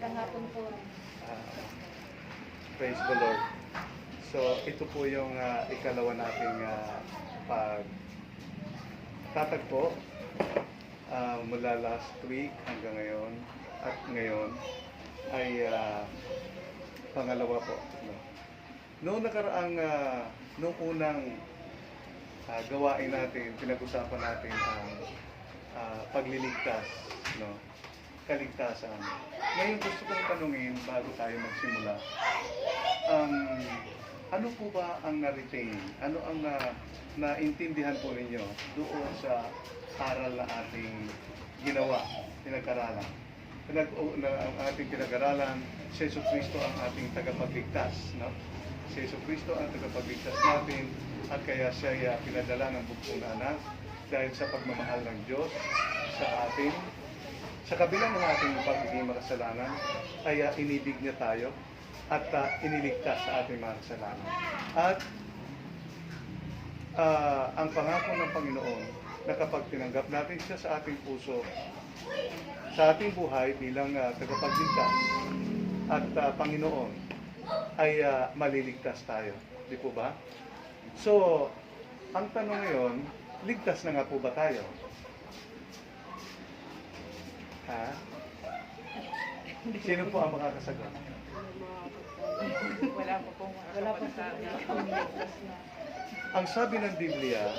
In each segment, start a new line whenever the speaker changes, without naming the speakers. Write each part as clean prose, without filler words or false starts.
Magandang hapon po.
Ah, praise the Lord. So, ito po yung ikalawa nating pagtatagpo mula last week hanggang ngayon. At ngayon ay pangalawa po. No? Noong nakaraang, noong unang gawain natin, pinag-usapan natin ang pagliligtas, no? Kaligtasan. Ngayon gusto kong tanungin bago tayo magsimula, ano po ba ang na-retain? Ano ang naintindihan po ninyo doon sa aral na ating ginawa, pinag-aralan? Ang ating pinag-aralan, si Yesu Cristo ang ating tagapagligtas, no? Si Yesu Cristo ang tagapagligtas natin at kaya siya pinadala ng bugtong na anak dahil sa pagmamahal ng Diyos sa atin. Sa kabila ng ating pagiging makasalanan, ay inibig niya tayo at iniligtas sa ating mga kasalanan. At ang pangako ng Panginoon na kapag tinanggap natin siya sa ating puso, sa ating buhay bilang tagapagligtas at Panginoon, ay maliligtas tayo. Di po ba? So, ang tanong ngayon, ligtas na nga po ba tayo? Ha? Sino po ang makakasagot?
Wala pa pong makakapagsabi.
Ang sabi ng Biblia,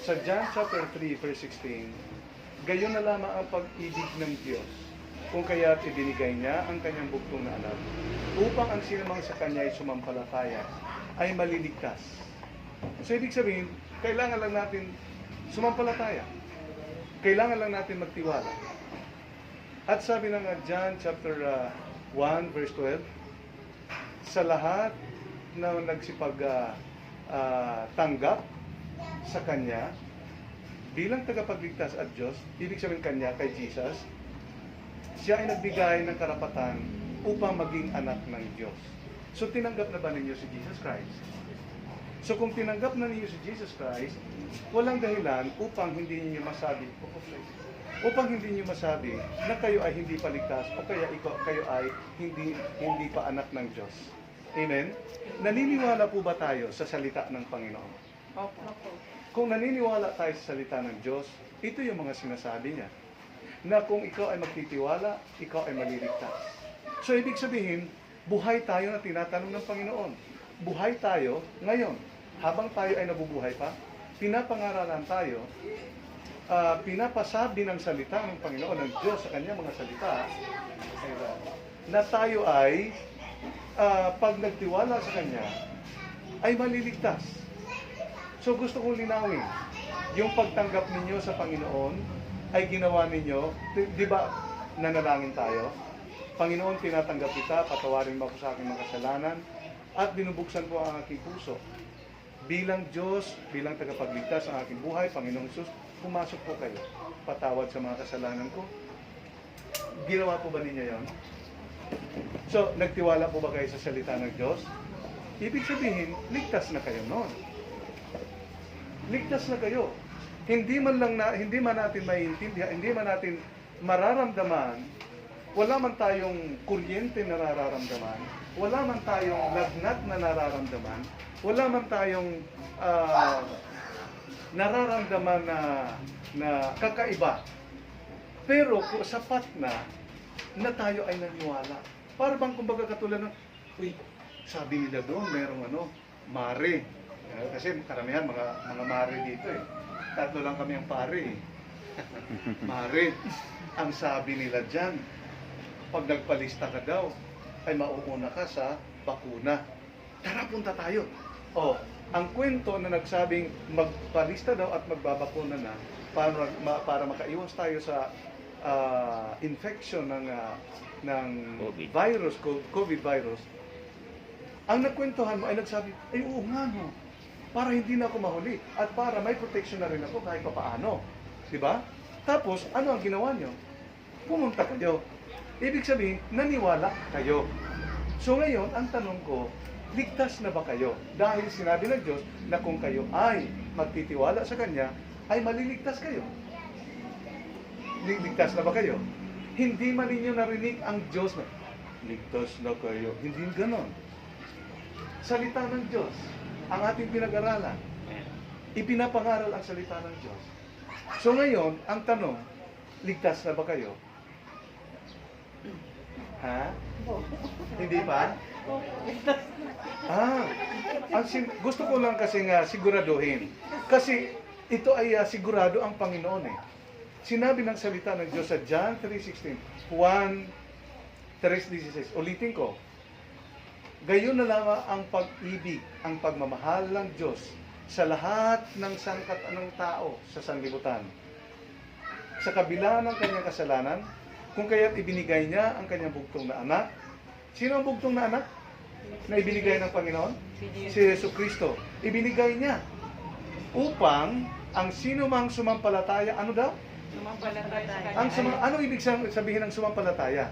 sa John chapter 3 verse 16, gayon na lamang ang pag-ibig ng Diyos, kung kaya't ibinigay niya ang kanyang bugtong na anak, upang ang sinumang sa kanya ay sumampalataya, ay maliligtas. So ibig sabihin, kailangan lang natin sumampalataya. Kailangan lang natin magtiwala. At sabi ng John chapter 1 verse 12, sa lahat na nagsipag tanggap sa Kanya bilang tagapagligtas at Diyos, ibig sabihin Kanya kay Jesus, siya ay nagbigay ng karapatan upang maging anak ng Diyos. So tinanggap na ba ninyo si Jesus Christ? So kung tinanggap na ninyo si Jesus Christ, walang dahilan upang hindi niyo masabi, na kayo ay hindi paligtas o kaya kayo ay hindi pa anak ng Diyos. Amen? Naniniwala po ba tayo sa salita ng Panginoon?
Opo.
Kung naniniwala tayo sa salita ng Diyos, ito yung mga sinasabi niya. Na kung ikaw ay magtitiwala, ikaw ay maliligtas. So ibig sabihin, buhay tayo na tinatanong ng Panginoon. Buhay tayo ngayon. Habang tayo ay nabubuhay pa, pinapangaralan tayo, pinapasabi ng salita ng Panginoon, ng Diyos sa kanyang mga salita, na tayo ay, pag nagtiwala sa Kanya, ay maliligtas. So gusto kong linawin, yung pagtanggap ninyo sa Panginoon, ay ginawa ninyo, di ba nanalangin tayo? Panginoon, tinatanggap kita, patawarin mo ako sa aking mga kasalanan, at binubuksan ko ang aking puso. Bilang Diyos, bilang tagapagligtas ng aking buhay, Panginoong Jesus, pumasok po kayo. Patawad sa mga kasalanan ko. Ginawa po ba ninyo yon? So, nagtiwala po ba kayo sa salita ng Diyos? Ibig sabihin, ligtas na kayo noon. Ligtas na kayo. Hindi man natin maiintindihan, hindi man natin mararamdaman, wala man tayong kuryente na nararamdaman, wala man tayong lagnat na nararamdaman, wala man tayong nararamdaman na kakaiba. Pero sapat na tayo ay naniwala. Para bang kumbaga katulad ng, sabi nila doon, merong mare. Kasi karamihan mga mare dito eh. Tatlo lang kami ang pare eh. Mare. Ang sabi nila dyan, pag nagpalista ka daw, ay mauuna ka sa bakuna. Tara, punta tayo. Ang kwento na nagsabing magpalista daw at magbabakuna na para makaiwas tayo sa infection ng virus, COVID virus. Ang nagkwentuhan mo ay nagsabi, ay oo nga no, para hindi na ako mahuli at para may protection na rin ako kahit papaano. Diba? Tapos, ano ang ginawa nyo? Pumunta kayo. Ibig sabihin, naniwala kayo. So ngayon, ang tanong ko, ligtas na ba kayo? Dahil sinabi ng Diyos na kung kayo ay magtitiwala sa Kanya, ay maliligtas kayo. Ligtas na ba kayo? Hindi man ninyo narinig ang Diyos na, ligtas na kayo. Hindi ganon. Salita ng Diyos, ang ating pinag-aralan. Ipinapangaral ang salita ng Diyos. So ngayon, ang tanong, ligtas na ba kayo? Ha? Hindi pa? Gusto ko lang kasi nga siguraduhin. Kasi ito ay sigurado ang Panginoon eh. Sinabi ng salita ng Diyos sa John 3:16, Juan 3:16. Ulitin ko. Gayon na lamang ang pag-ibig, ang pagmamahal ng Diyos sa lahat ng sangkatauhang tao sa sanlibutan. Sa kabila ng kanyang kasalanan, kung kaya't ibinigay niya ang kanyang bugtong na anak. Sino ang bugtong na anak na ibinigay ng Panginoon? Si Jesucristo. Ibinigay niya upang ang sino mang sumampalataya, ano daw?
Sumampalataya.
Ano ibig sabihin ng sumampalataya?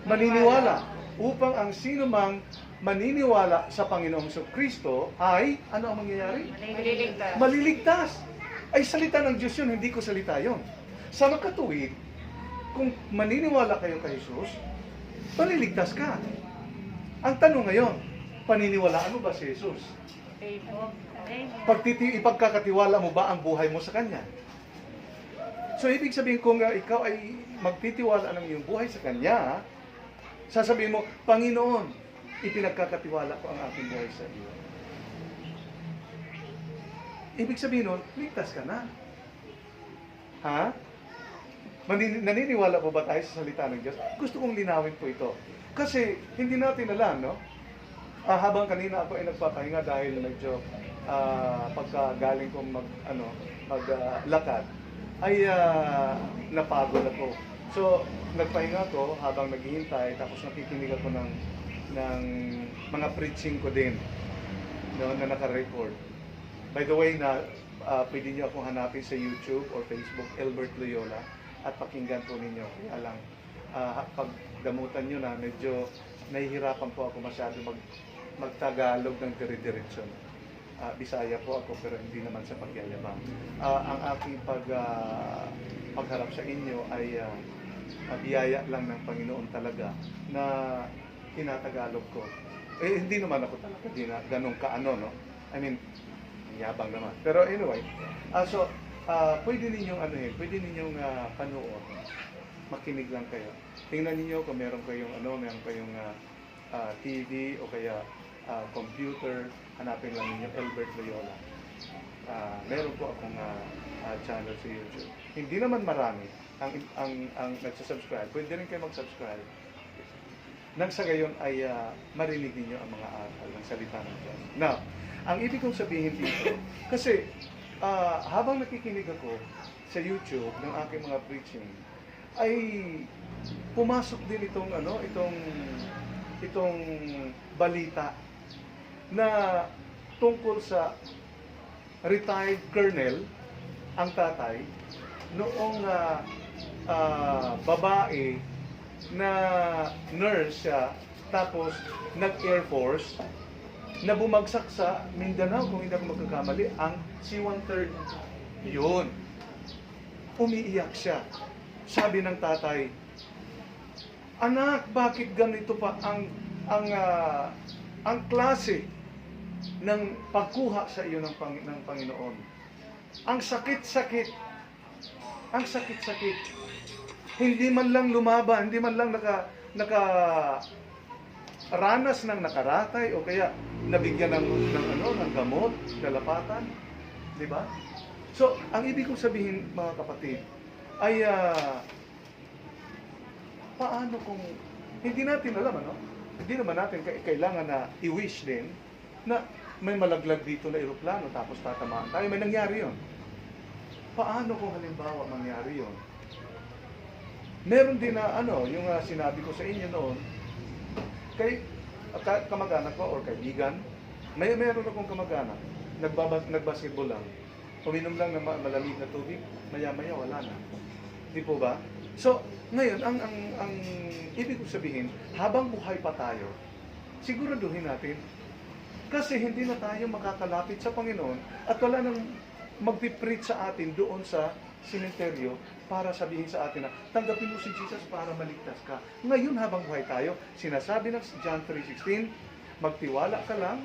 Maniniwala. Upang ang sino mang maniniwala sa Panginoong Jesucristo ay, ano ang mangyayari?
Maliligtas.
Maliligtas. Ay salita ng Diyos yun, hindi ko salita yun. Sa makatuwid, kung maniniwala kayo kay Jesus, maliligtas ka. Ang tanong ngayon, paniniwalaan mo ba si Jesus? Ipagkakatiwala mo ba ang buhay mo sa Kanya? So, ibig sabihin kung ikaw ay magtitiwala ng iyong buhay sa Kanya, sasabihin mo, Panginoon, ipinagkakatiwala ko ang aking buhay sa iyo. Ibig sabihin nun, ligtas ka na. Ha? Naniniwala po ba tayo sa salita ng Diyos? Gusto kong linawin po ito. Kasi hindi natin alam, no? Habang kanina ako ay nagpapahinga dahil medyo pagkagaling kong maglakad, ay napagod ako. So, nagpahinga ako habang naghihintay, tapos nakikinig ako ng mga preaching ko din, no, na naka-record. By the way, pwede niyo akong hanapin sa YouTube or Facebook, Albert Loyola, at pakinggan po ninyo. Kaya lang, pag damutan nyo na, medyo nahihirapan po ako masyado magtagalog ng dire-diretsyon. Bisaya po ako, pero hindi naman sa pagyayabang. Ang aking pagharap sa inyo ay biyaya lang ng Panginoon talaga na tinatagalog ko. Hindi naman ako talaga ganun kaano, no? I mean, yabang naman. Pero anyway, pwede ninyong pwede ninyong panood. Makinig lang kayo. Tingnan niyo kung meron kayong TV o kaya computer, hanapin lang ninyo Albert Loyola. Meron po akong channel sa YouTube. Hindi naman marami ang nagsasubscribe. Pwede rin kayo mag-subscribe. Nang sa gayon ay marinig ninyo ang mga aral ng salita ng Diyos. Now, ang ibig kong sabihin dito, kasi habang nakikinig ako sa YouTube ng aking mga preaching, ay pumasok din itong balita na tungkol sa retired colonel, ang tatay, noong babae na nurse siya, tapos nag-Air Force, na bumagsak sa Mindanao, kung hindi ako magkakamali, ang C-130. Yun. Umiiyak siya. Sabi ng tatay, anak, bakit ganito pa ang klase ng pagkuha sa iyo ng Panginoon? Ang sakit-sakit. Ang sakit-sakit. Hindi man lang lumaban, hindi man lang ranas ng nakaratay o kaya nabigyan ng gamot, kalapatan, di ba? So, ang ibig kong sabihin, mga kapatid, ay paano kung hindi natin alam, ano? Hindi naman natin kailangan na i-wish din na may malaglag dito na eroplano tapos tatamaan tayo. May nangyari yon. Paano kung halimbawa mangyari yon? Meron din na yung sinabi ko sa inyo noon, kay kamag-anak ko or kaibigan, meron akong kamag-anak, nagbasketball lang, uminom lang ng malamig na tubig, maya-maya wala na. Di po ba? So, ngayon, ang ibig kong sabihin, habang buhay pa tayo, siguraduhin natin, kasi hindi na tayo makakalapit sa Panginoon at wala nang magpipreach sa atin doon sa simenteryo para sabihin sa atin na tanggapin mo si Jesus para maligtas ka. Ngayon habang buhay tayo, sinasabi ng John 3:16, magtiwala ka lang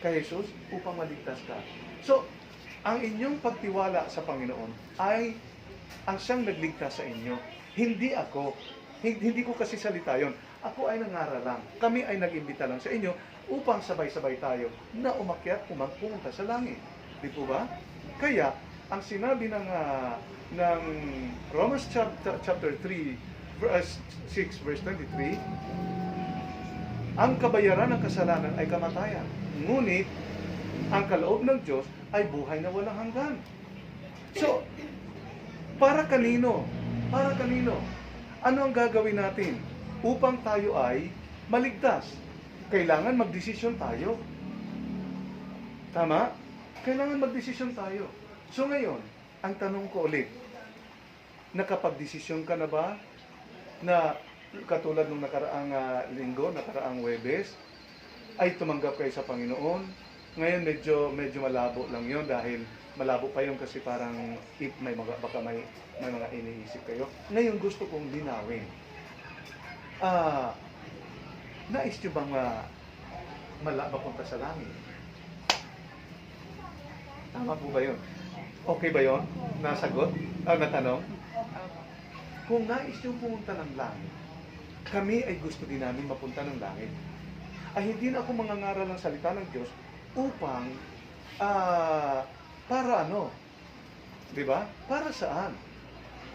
kay Jesus upang maligtas ka. So, ang inyong pagtiwala sa Panginoon ay ang siyang nagligtas sa inyo. Hindi ako. Hindi ko kasi salita yon. Ako ay nangaral lang. Kami ay nag-imbita lang sa inyo upang sabay-sabay tayo na umakyat, pumunta sa langit. Di po ba? Kaya, ang sinabi ng Romans chapter 3, verse 6, verse 23, ang kabayaran ng kasalanan ay kamatayan. Ngunit, ang kaloob ng Diyos ay buhay na walang hanggan. So, para kanino? Para kanino? Ano ang gagawin natin upang tayo ay maligtas? Kailangan magdesisyon tayo. Tama? Kailangan magdesisyon tayo. So ngayon, ang tanong ko ulit, nakapagdesisyon ka na ba na katulad ng nakaraang linggo, nakaraang Huwebes, ay tumanggap kayo sa Panginoon? Ngayon medyo malabo lang yon dahil malabo pa yon kasi parang baka may mga iniisip kayo. Ngayon gusto kong linawin. Nais nyo bang mapunta sa langit? Tama po ba yun? Okay ba yun? Nasagot? Natanong? Kung nais nyo pumunta ng langit, kami ay gusto din namin mapunta ng langit. Ay hindi na ako mangangaral ng salita ng Diyos upang para ano? Di ba? Para saan?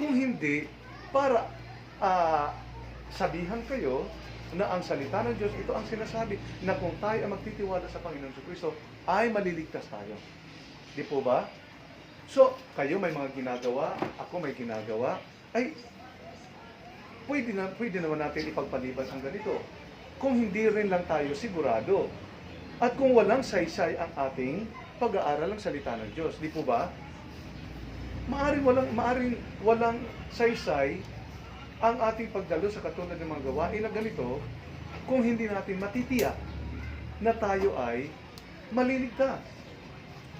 Kung hindi, para sabihan kayo na ang salita ng Diyos, ito ang sinasabi, na kung tayo ay magtitiwala sa Panginoon Kristo, ay maliligtas tayo. Di po ba? So, kayo may mga ginagawa, ako may ginagawa, ay pwede naman natin ipagpaliban ang ganito. Kung hindi rin lang tayo sigurado. At kung walang saysay ang ating pag-aaral ng salita ng Diyos. Di po ba? Maaring walang saysay ang ating pagdalo sa katulad ng mga gawain na ganito kung hindi natin matitiyak na tayo ay maliligtas.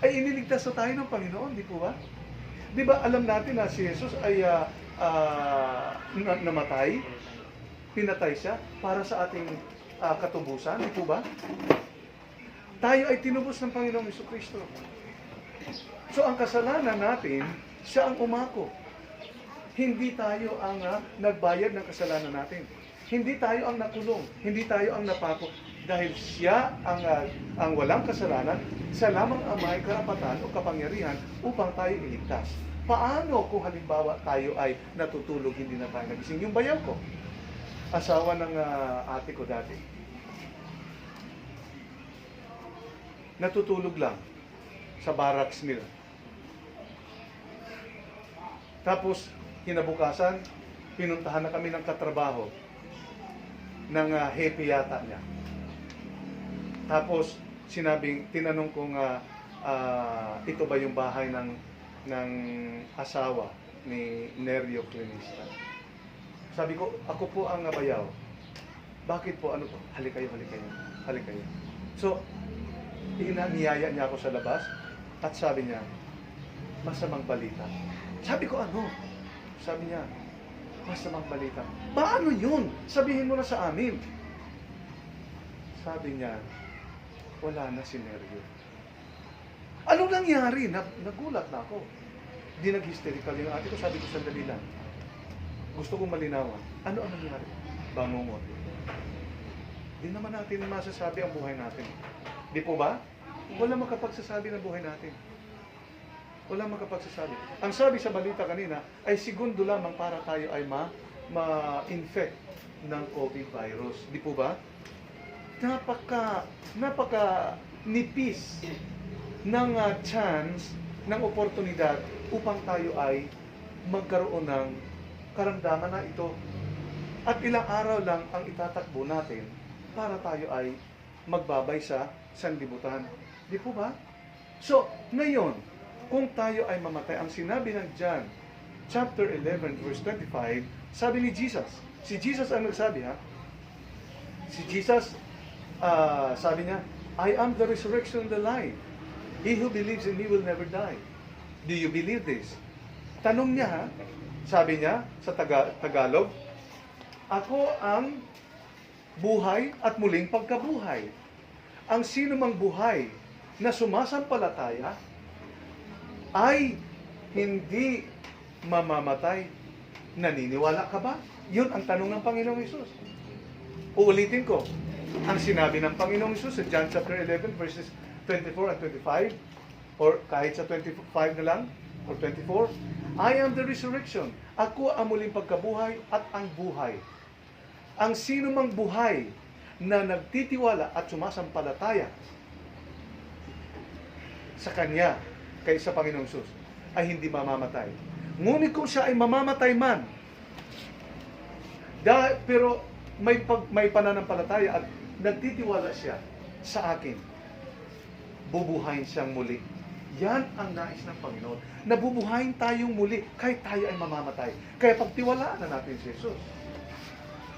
Ay iniligtas na tayo ng Panginoon, di po ba? Di ba alam natin na si Jesus ay namatay, pinatay siya para sa ating katubusan, di po ba? Tayo ay tinubos ng Panginoong Jesucristo. So ang kasalanan natin, siya ang umako. Hindi tayo ang nagbayad ng kasalanan natin. Hindi tayo ang nakulong. Hindi tayo ang napako. Dahil siya ang walang kasalanan, sa lamang ang may karapatan o kapangyarihan upang tayo iligtas. Paano kung halimbawa tayo ay natutulog, hindi na tayo nagising? Yung bayaw ko, asawa ng ate ko dati, natutulog lang sa barracks nila. Tapos, kinabukasan, pinuntahan na kami ng katrabaho ng hepe yata niya. Tapos, tinanong kong ito ba yung bahay ng asawa ni Nerio Clinista. Sabi ko, ako po ang bayaw. Bakit po? Ano po? Halik kayo. So, niyaya niya ako sa labas at sabi niya, masamang balita. Sabi ko, ano? Sabi niya, masamang balita. Paano yun? Sabihin mo na sa amin. Sabi niya, wala na si Nerio. Anong nangyari? Nagulat na ako. Di nag-hysterical yung ate ko. Sabi ko, sandali lang. Gusto kong malinawan. Ano ang nangyari? Bangungot. Di naman natin masasabi ang buhay natin. Di po ba? Wala makapagsasabi ng buhay natin. Wala makapagsasabi. Ang sabi sa balita kanina ay segundo lamang para tayo ay ma-infect ng COVID virus. Di po ba? Napaka nipis ng chance, ng oportunidad upang tayo ay magkaroon ng karamdaman na ito. At ilang araw lang ang itatakbo natin para tayo ay magbabay sa sanlibutan. Di po ba? So, ngayon, kung tayo ay mamatay, ang sinabi ng John, chapter 11, verse 25, sabi ni Jesus. Si Jesus ang nagsabi, ha? Si Jesus, sabi niya, I am the resurrection and the life. He who believes in me will never die. Do you believe this? Tanong niya, ha? Sabi niya sa Tagalog, ako ang buhay at muling pagkabuhay. Ang sino mang buhay na sumasampalataya ay hindi mamamatay. Naniniwala ka ba? Yun ang tanong ng Panginoong Hesus. Uulitin ko. Ang sinabi ng Panginoong Hesus sa John chapter 11 verses 24 and 25, or kahit sa 25 na lang, or 24, I am the resurrection. Ako ang muling pagkabuhay at ang buhay. Ang sino mang buhay na nagtitiwala at sumasampalataya sa Kanya, kay sa Panginoong Hesus, ay hindi mamamatay. Ngunit kung siya ay mamamatay man, pero may pananampalataya at nagtitiwala siya sa akin, bubuhayin siyang muli. Yan ang nais ng Panginoon. Nabubuhayin tayong muli kahit tayo ay mamamatay. Kaya pagtiwalaan na natin si Jesus.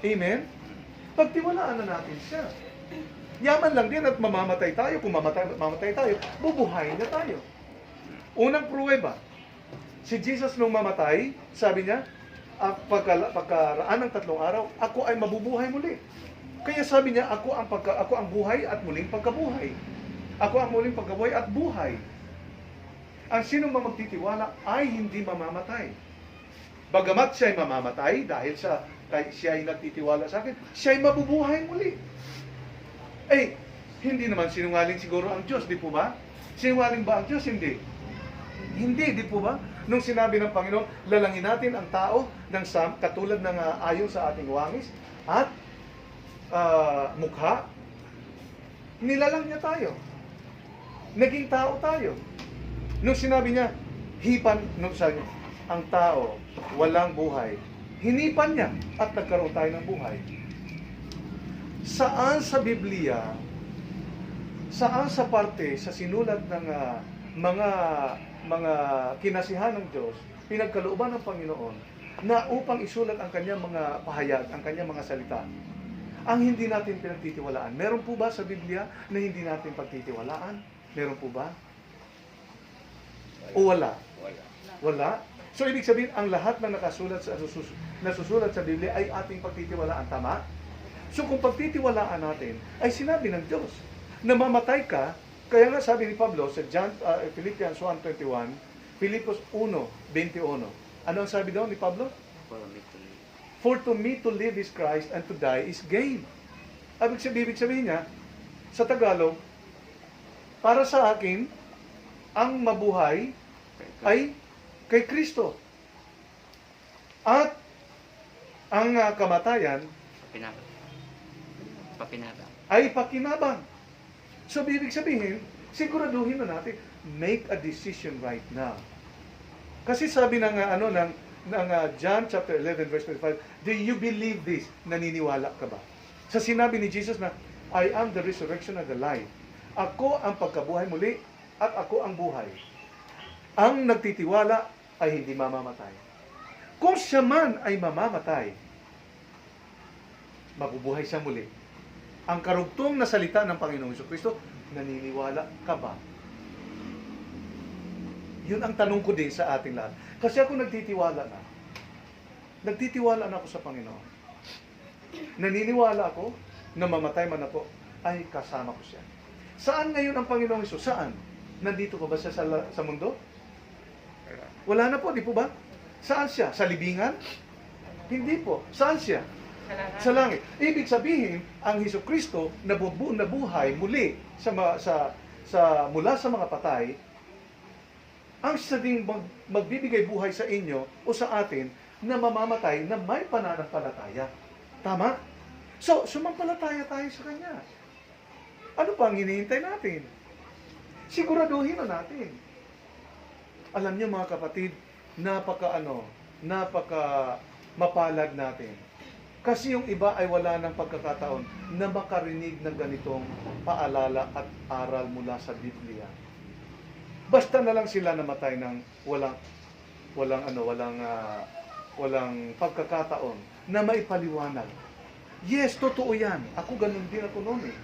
Amen? Pagtiwalaan na natin siya. Yaman lang din at mamamatay tayo. Kung mamatay tayo, bubuhayin na tayo. Unang pruweba, si Jesus nung mamatay, sabi niya, pagkaraan ng 3 araw, ako ay mabubuhay muli. Kaya sabi niya, ako ang buhay at muling pagkabuhay. Ako ang muling pagkabuhay at buhay. Ang sinong magtitiwala ay hindi mamamatay. Bagamat siya ay mamamatay dahil siya ay nagtitiwala sa akin, siya ay mabubuhay muli. Hindi naman sinungaling siguro ang Diyos, di po ba? Sinungaling ba ang Diyos? Hindi. Hindi, di po ba? Nung sinabi ng Panginoon, lalangin natin ang tao ng katulad ng ayon sa ating wangis at mukha, nilalang niya tayo. Naging tao tayo. Nung sinabi niya, ang tao, walang buhay, hinipan niya at nagkaroon tayo ng buhay. Saan sa Biblia, saan sa parte, sa sinulat ng mga kinasihan ng Diyos, pinagkalooban ng Panginoon, na upang isulat ang kanyang mga pahayag, ang kanyang mga salita, ang hindi natin pinagtitiwalaan? Meron po ba sa Biblia na hindi natin pagtitiwalaan? Meron po ba? O wala? Wala. So, ibig sabihin, ang lahat na nasusulat sa Biblia ay ating pagtitiwalaan. Tama? So, kung pagtitiwalaan natin, ay sinabi ng Diyos na mamatay ka. Kaya nga sabi ni Pablo sa Philippians 1:21, Filipos 1:21. Ano ang sabi daw ni Pablo? For to me to live is Christ and to die is gain. Ibig sabihin niya, sa Tagalog, para sa akin, ang mabuhay ay kay Kristo. At ang kamatayan ay pakinabang. So, ibig sabihin, siguraduhin na natin, make a decision right now. Kasi sabi ng John chapter 11 verse 25, do you believe this? Naniniwala ka ba? Sa sinabi ni Jesus na, I am the resurrection and the life. Ako ang pagkabuhay muli at ako ang buhay. Ang nagtitiwala ay hindi mamamatay. Kung siya man ay mamamatay, mabubuhay siya muli. Ang karugtong na salita ng Panginoong Jesucristo, naniniwala ka ba? Yun ang tanong ko din sa ating lahat. Kasi ako nagtitiwala na. Nagtitiwala na ako sa Panginoon. Naniniwala ako na mamatay man ako, ay kasama ko siya. Saan ngayon ang Panginoong Hesus? Saan? Nandito pa ba siya sa mundo? Wala na po, di po ba? Saan siya? Sa libingan? Hindi po. Saan siya? Sa langit. Ibig sabihin, ang Hesukristo na buhay muli mula sa mga patay, ang sabing magbibigay buhay sa inyo o sa atin na mamamatay na may pananampalataya. Tama? So, sumampalataya tayo sa Kanya. Ano pa ang hinihintay natin? Siguraduhin na natin. Alam niyo mga kapatid, napaka mapalad natin. Kasi yung iba ay wala ng pagkakataon na makarinig ng ganitong paalala at aral mula sa Biblia. Basta na lang sila namatay ng walang pagkakataon na maipaliwanag. Yes, totoo yan. Ako ganun din ako noon eh.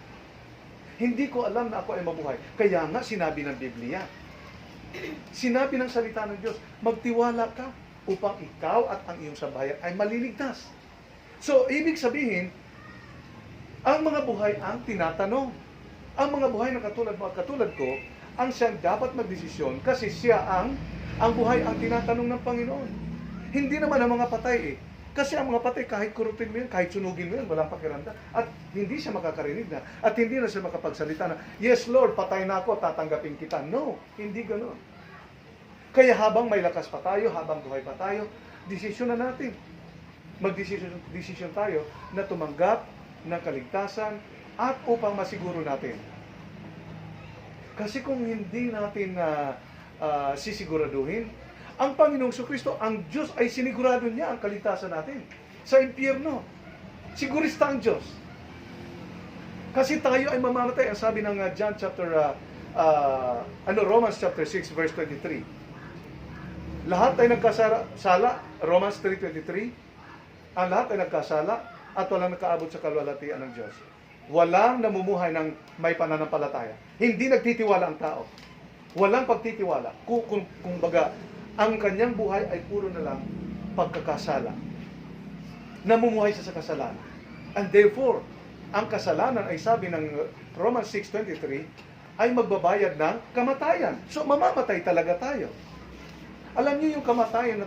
Hindi ko alam na ako ay mabuhay. Kaya nga sinabi ng Biblia. Sinabi ng salita ng Diyos, magtiwala ka upang ikaw at ang iyong sambahayan ay maliligtas. So, ibig sabihin, ang mga buhay ang tinatanong. Ang mga buhay na katulad mo at katulad ko, ang siyang dapat magdesisyon kasi siya ang buhay ang tinatanong ng Panginoon. Hindi naman ang mga patay eh. Kasi ang mga patay, kahit kurupin mo yun, kahit sunugin mo yun, walang pakiramdam. At hindi siya makakarinig na. At hindi na siya makapagsalita na, yes Lord, patay na ako, tatanggapin kita. No, hindi ganoon. Kaya habang may lakas pa tayo, habang buhay pa tayo, desisyon na natin. Magdesisyon tayo na tumanggap ng kaligtasan at upang masiguro natin. Kasi kung hindi natin sisiguraduhin, ang Panginoong Kristo, ang Diyos ay sinigurado niya ang kaligtasan natin sa impyerno. Sigurista ang Diyos. Kasi tayo ay mamamatay. Ang sabi ng John chapter Romans chapter 6 verse 23. Lahat ay nagkasala, Romans 3:23. Ang lahat ay nagkasala at walang nakaabot sa kalwalhatian ng Diyos. Walang namumuhay ng may pananampalataya. Hindi nagtitiwala ang tao. Walang pagtitiwala. Kung baga, ang kanyang buhay ay puro na lang pagkakasala. Namumuhay siya sa kasalanan. And therefore, ang kasalanan ay sabi ng Romans 6:23 ay magbabayad ng kamatayan. So, mamamatay talaga tayo. Alam niyo yung kamatayan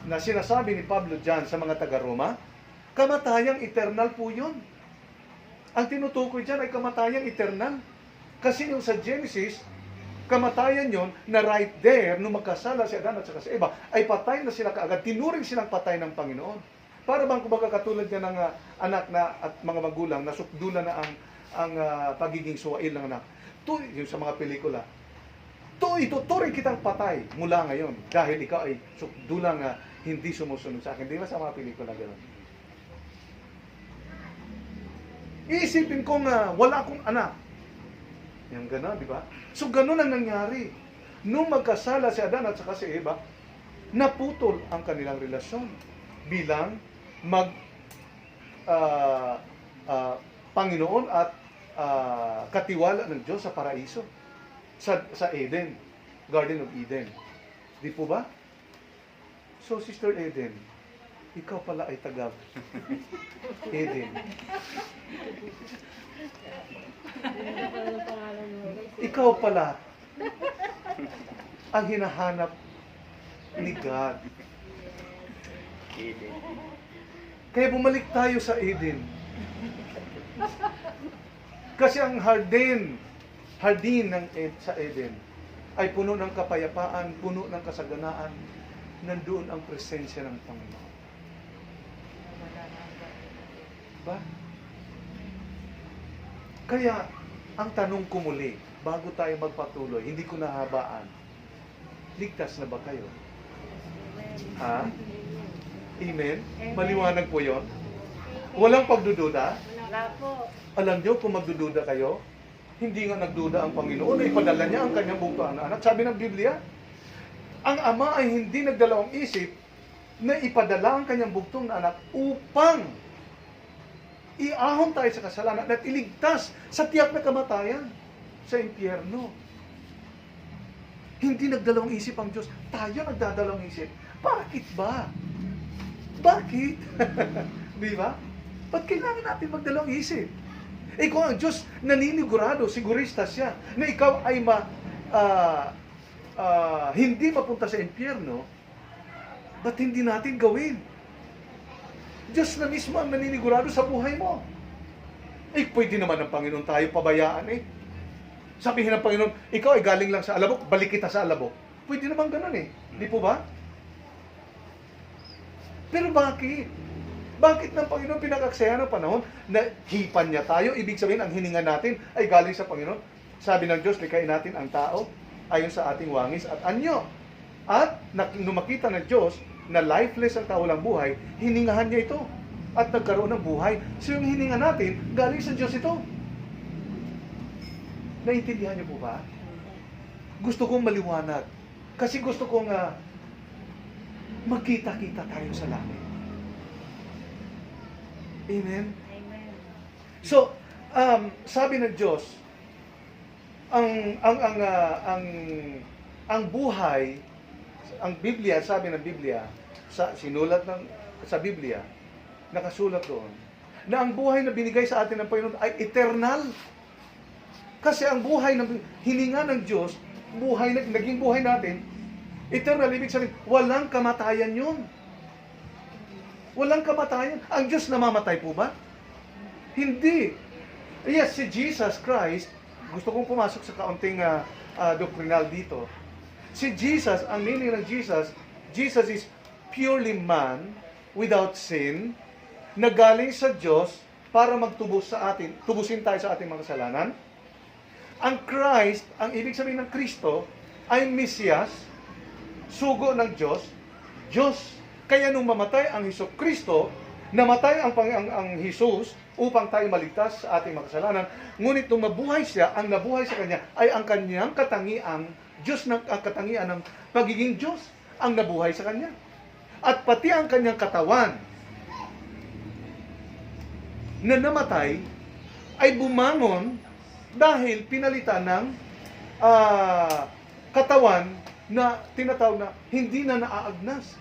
na sinasabi ni Pablo dyan sa mga taga-Roma? Kamatayang eternal po yun. Ang tinutukoy dyan ay kamatayang eternal. Kasi yung sa Genesis, kamatayan yon na right there, nung magkasala si Adan at saka si Eva, ay patay na sila kaagad. Tinuring silang patay ng Panginoon. Para bang kumbaga katulad niya ng anak na at mga magulang na sukdulan na ang pagiging suwail ng anak. Yung sa mga pelikula. Ituturing kitang patay mula ngayon dahil ikaw ay sukdulang hindi sumusunod sa akin. Di ba sa mga pelikula gano'n? Iisipin ko wala akong anak. Yung gano'n, di ba? So, gano'n ang nangyari. Nung magkasala si Adan at saka si Eva, naputol ang kanilang relasyon bilang Panginoon at katiwala ng Diyos sa paraiso. Sa Eden, Garden of Eden. Di po ba? So, Sister Eden, ikaw pala ay taga Eden. Ikaw pala ang hinahanap ni God.
Eden.
Kaya bumalik tayo sa Eden. Kasi ang hardin sa Eden ay puno ng kapayapaan, puno ng kasaganaan. Nandoon ang presensya ng Panginoon. Ba? Kaya, ang tanong ko muli, bago tayo magpatuloy, hindi ko nahabaan, ligtas na ba kayo? Ha? Amen? Maliwanag po yon. Walang pagdududa?
Wala po.
Alam nyo, kung magdududa kayo, hindi nga nagduda ang Panginoon, ay ipadala niya ang kanyang bugtong na anak. Sabi ng Biblia, ang Ama ay hindi nagdalawang isip na ipadala ang kanyang bugtong na anak upang iahon tayo sa kasalanan at iligtas sa tiyak na kamatayan sa impyerno. Hindi nagdalawang isip ang Diyos. Tayo nagdadalawang isip. Bakit ba? Bakit? Di ba? Ba't kailangan natin magdalawang isip? Kung ang Diyos naninigurado, sigurista siya, na ikaw ay hindi mapunta sa impyerno, ba't hindi natin gawin? Diyos na mismo ang naninigurado sa buhay mo. Pwede naman ng Panginoon tayo pabayaan Sabihin ng Panginoon, ikaw ay galing lang sa alabok, balik kita sa alabok. Pwede naman ganun Di po ba? Pero bakit? Bakit ng Panginoon pinag-aksayan ng panahon na hipan niya tayo? Ibig sabihin, ang hininga natin ay galing sa Panginoon. Sabi ng Diyos, likain natin ang tao ayon sa ating wangis at anyo. At nung makita ng Diyos na lifeless ang tao lang buhay, hiningahan niya ito. At nagkaroon ng buhay. So yung hininga natin, galing sa Diyos ito. Naintindihan niyo po ba? Gusto kong maliwanag. Kasi gusto kong magkita-kita tayo sa langit. Amen?
Amen.
So, sabi ng Diyos, ang buhay Ang Biblia, sabi ng Biblia, sa Biblia, nakasulat doon, na ang buhay na binigay sa atin ng Panginoon ay eternal. Kasi ang buhay na hininga ng Diyos, naging buhay natin, eternal, ibig sabihin, walang kamatayan yun. Walang kamatayan. Ang Diyos namamatay po ba? Hindi. Yes, si Jesus Christ, gusto kong pumasok sa kaunting doctrinal dito. Si Jesus, ang meaning ng Jesus is purely man, without sin, na galing sa Diyos para magtubos sa atin, tubusin tayo sa ating mga kasalanan. Ang Christ, ang ibig sabihin ng Kristo, ay Mesiyas, sugo ng Diyos, Diyos. Kaya nung mamatay ang Kristo, namatay ang Jesus upang tayo maligtas sa ating mga kasalanan. Ngunit nung mabuhay siya, ang nabuhay sa Kanya ay ang Kanyang katangiang Diyos, ang katangian ng pagiging Diyos ang nabuhay sa Kanya. At pati ang Kanyang katawan na namatay ay bumangon dahil pinalitan ng katawan na tinatawag na hindi na naaagnas.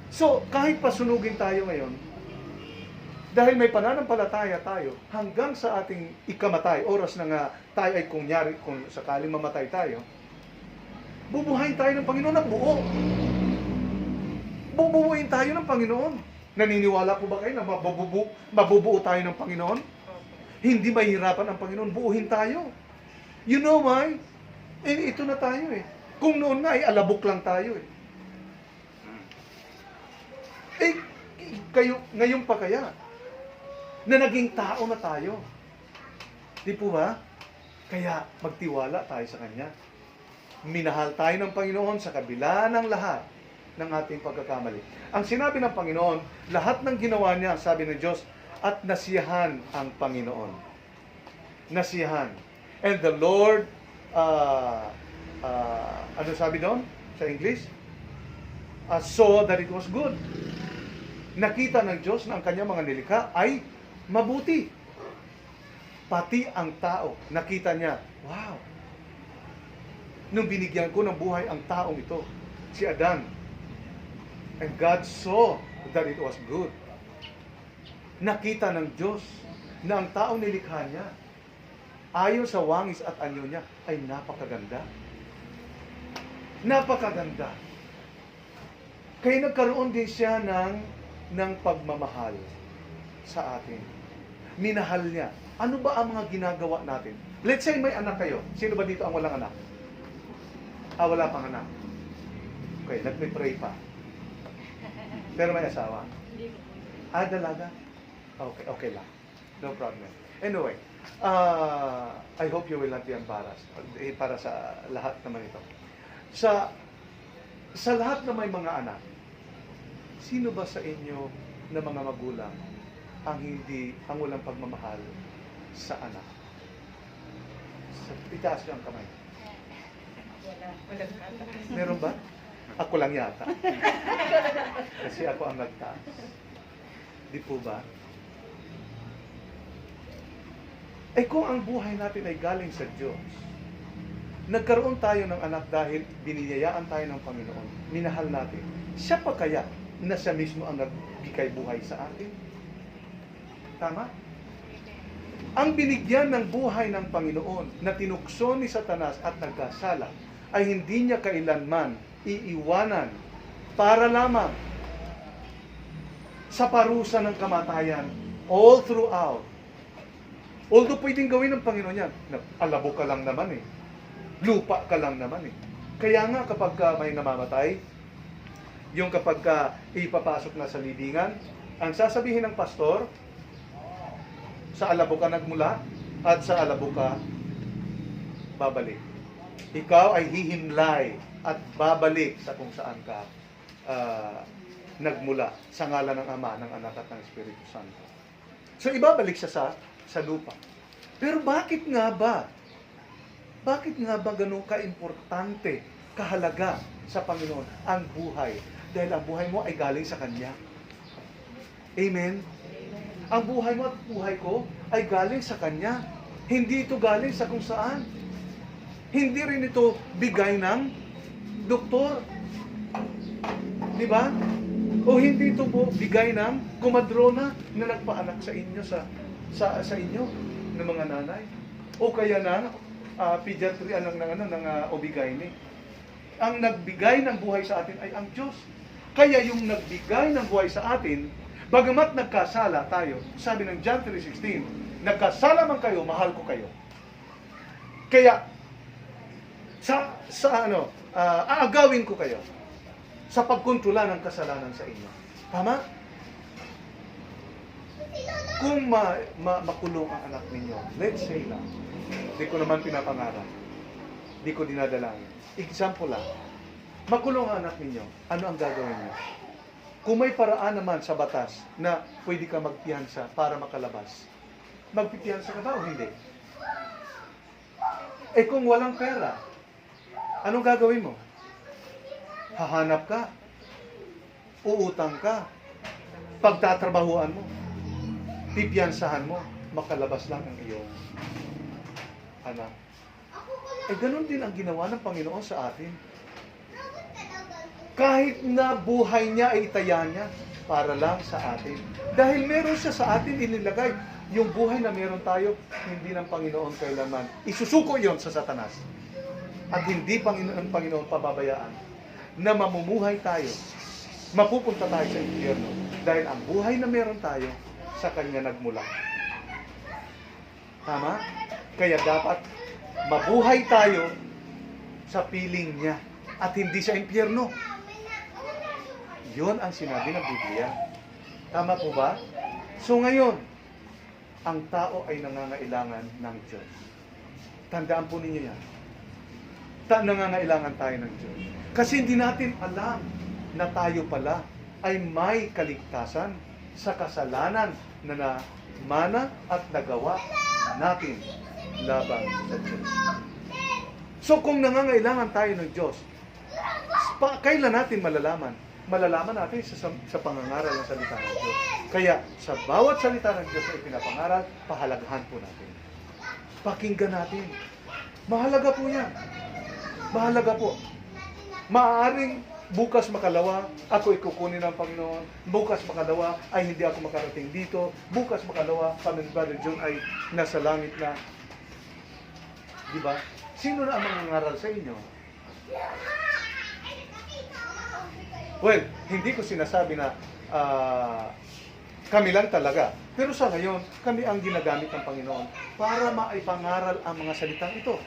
So, kahit pasunugin tayo ngayon, dahil may pananampalataya tayo, hanggang sa ating ikamatay, oras na nga tayo ay kung sakaling mamatay tayo, bubuhayin tayo ng Panginoon ng buo. Bubuuin tayo ng Panginoon. Naniniwala po ba kayo na mabubuo tayo ng Panginoon? Hindi mahirapan ang Panginoon, buuhin tayo. You know why? Ito na tayo eh. Kung noon nga ay alabok lang tayo eh. Ngayon pa kaya, na naging tao na tayo. Di po ba? Kaya magtiwala tayo sa Kanya. Minahal tayo ng Panginoon sa kabila ng lahat ng ating pagkakamali. Ang sinabi ng Panginoon, lahat ng ginawa niya, sabi ng Diyos, at nasiyahan ang Panginoon. Nasiyahan. And the Lord, ano sabi doon sa English? Saw that it was good. Nakita ng Diyos na ang kanyang mga nilikha ay mabuti. Pati ang tao, nakita niya, wow! Nung binigyan ko ng buhay ang taong ito, si Adan, and God saw that it was good. Nakita ng Diyos na ang taong nilikha niya, ayon sa wangis at anyo niya, ay napakaganda. Napakaganda. Kaya nagkaroon din siya ng pagmamahal sa atin. Minahal niya. Ano ba ang mga ginagawa natin? Let's say may anak kayo. Sino ba dito ang walang anak? Wala pang anak. Okay, nagme-pray pa. Pero may asawa? Dalaga? Okay lang. No problem. Anyway, I hope you will not be embarrassed. Para sa lahat naman ito. Sa lahat na may mga anak, sino ba sa inyo na mga magulang ang walang pagmamahal sa anak? Itaas niyo ang kamay. Meron ba? Ako lang yata. Kasi ako ang nagtaas. Di po ba? Kung ang buhay natin ay galing sa Diyos, nagkaroon tayo ng anak dahil biniyayaan tayo ng Panginoon, minahal natin, siya pa kaya na siya mismo ang nagbigay buhay sa atin? Tama? Ang binigyan ng buhay ng Panginoon na tinukso ni Satanas at nagkasala ay hindi niya kailanman iiwanan para lamang sa parusa ng kamatayan all throughout. Although pwedeng gawin ng Panginoon yan, alabo ka lang naman eh. Lupa ka lang naman eh. Kaya nga kapag may namamatay, yung kapag ipapasok na sa libingan, ang sasabihin ng pastor, sa alabo ka nagmula at sa alabo ka babalik. Ikaw ay hihimlay at babalik sa kung saan ka nagmula sa ngalan ng Ama, ng Anak at ng Espiritu Santo. So ibabalik siya sa lupa. Pero bakit nga ba? Bakit nga ba ganun ka-importante, kahalaga sa Panginoon ang buhay? Dahil ang buhay mo ay galing sa Kanya. Amen? Ang buhay mo at buhay ko ay galing sa Kanya. Hindi ito galing sa kung saan. Hindi rin ito bigay ng doktor. Di ba? O hindi ito po bigay ng kumadrona na nagpaanak sa inyo sa inyo ng mga nanay. O kaya ng pediatry ng OB-GYN. Ang nagbigay ng buhay sa atin ay ang Diyos. Kaya yung nagbigay ng buhay sa atin, bagamat nagkasala tayo, sabi ng John 3:16, nagkasala man kayo, mahal ko kayo. Kaya aagawin ko kayo sa pagkontrola ng kasalanan sa inyo. Tama? Kung makulong ang anak ninyo, let's say lang, di ko naman pinapangarap, di ko dinadalangin. Example lang, makulong ang anak ninyo, ano ang gagawin niyo? Kung may paraan naman sa batas na pwede ka magpiyansa para makalabas, magpipiyansa ka ba o hindi? Eh kung walang pera, anong gagawin mo? Hahanap ka, uutang ka, pagtatrabahuan mo, pipiyansahan mo, makalabas lang ang iyong anak. Eh ganun din ang ginawa ng Panginoon sa atin. Kahit na buhay niya ay itaya niya para lang sa atin. Dahil meron siya sa atin inilagay. Yung buhay na meron tayo, hindi ng Panginoon kailanman. Isusuko yon sa Satanas. At hindi Panginoon pababayaan na mamumuhay tayo. Mapupunta tayo sa impyerno. Dahil ang buhay na meron tayo, sa Kanya nagmula. Tama? Kaya dapat mabuhay tayo sa piling niya at hindi sa impyerno. Yun ang sinabi ng Biblia. Tama po ba? So ngayon, ang tao ay nangangailangan ng Diyos. Tandaan po ninyo yan. Nangangailangan tayo ng Diyos. Kasi hindi natin alam na tayo pala ay may kaligtasan sa kasalanan na namana at nagawa natin laban sa Diyos. So kung nangangailangan tayo ng Diyos, kailan natin malalaman? Malalaman natin sa pangangaral ng salita ng Diyos. Kaya sa bawat salita ng Diyos na ipinapangaral, pahalagahan po natin. Pakinggan natin. Mahalaga po yan. Mahalaga po. Maaaring bukas makalawa, ako ikukunin ng Panginoon. Bukas makalawa, ay hindi ako makarating dito. Bukas makalawa, kami ni Brother John ay nasa langit na. Diba? Sino na ang mangangaral sa inyo? Well, hindi ko sinasabi na kami lang talaga. Pero sa ngayon, kami ang ginagamit ng Panginoon para maipangaral ang mga salitang ito.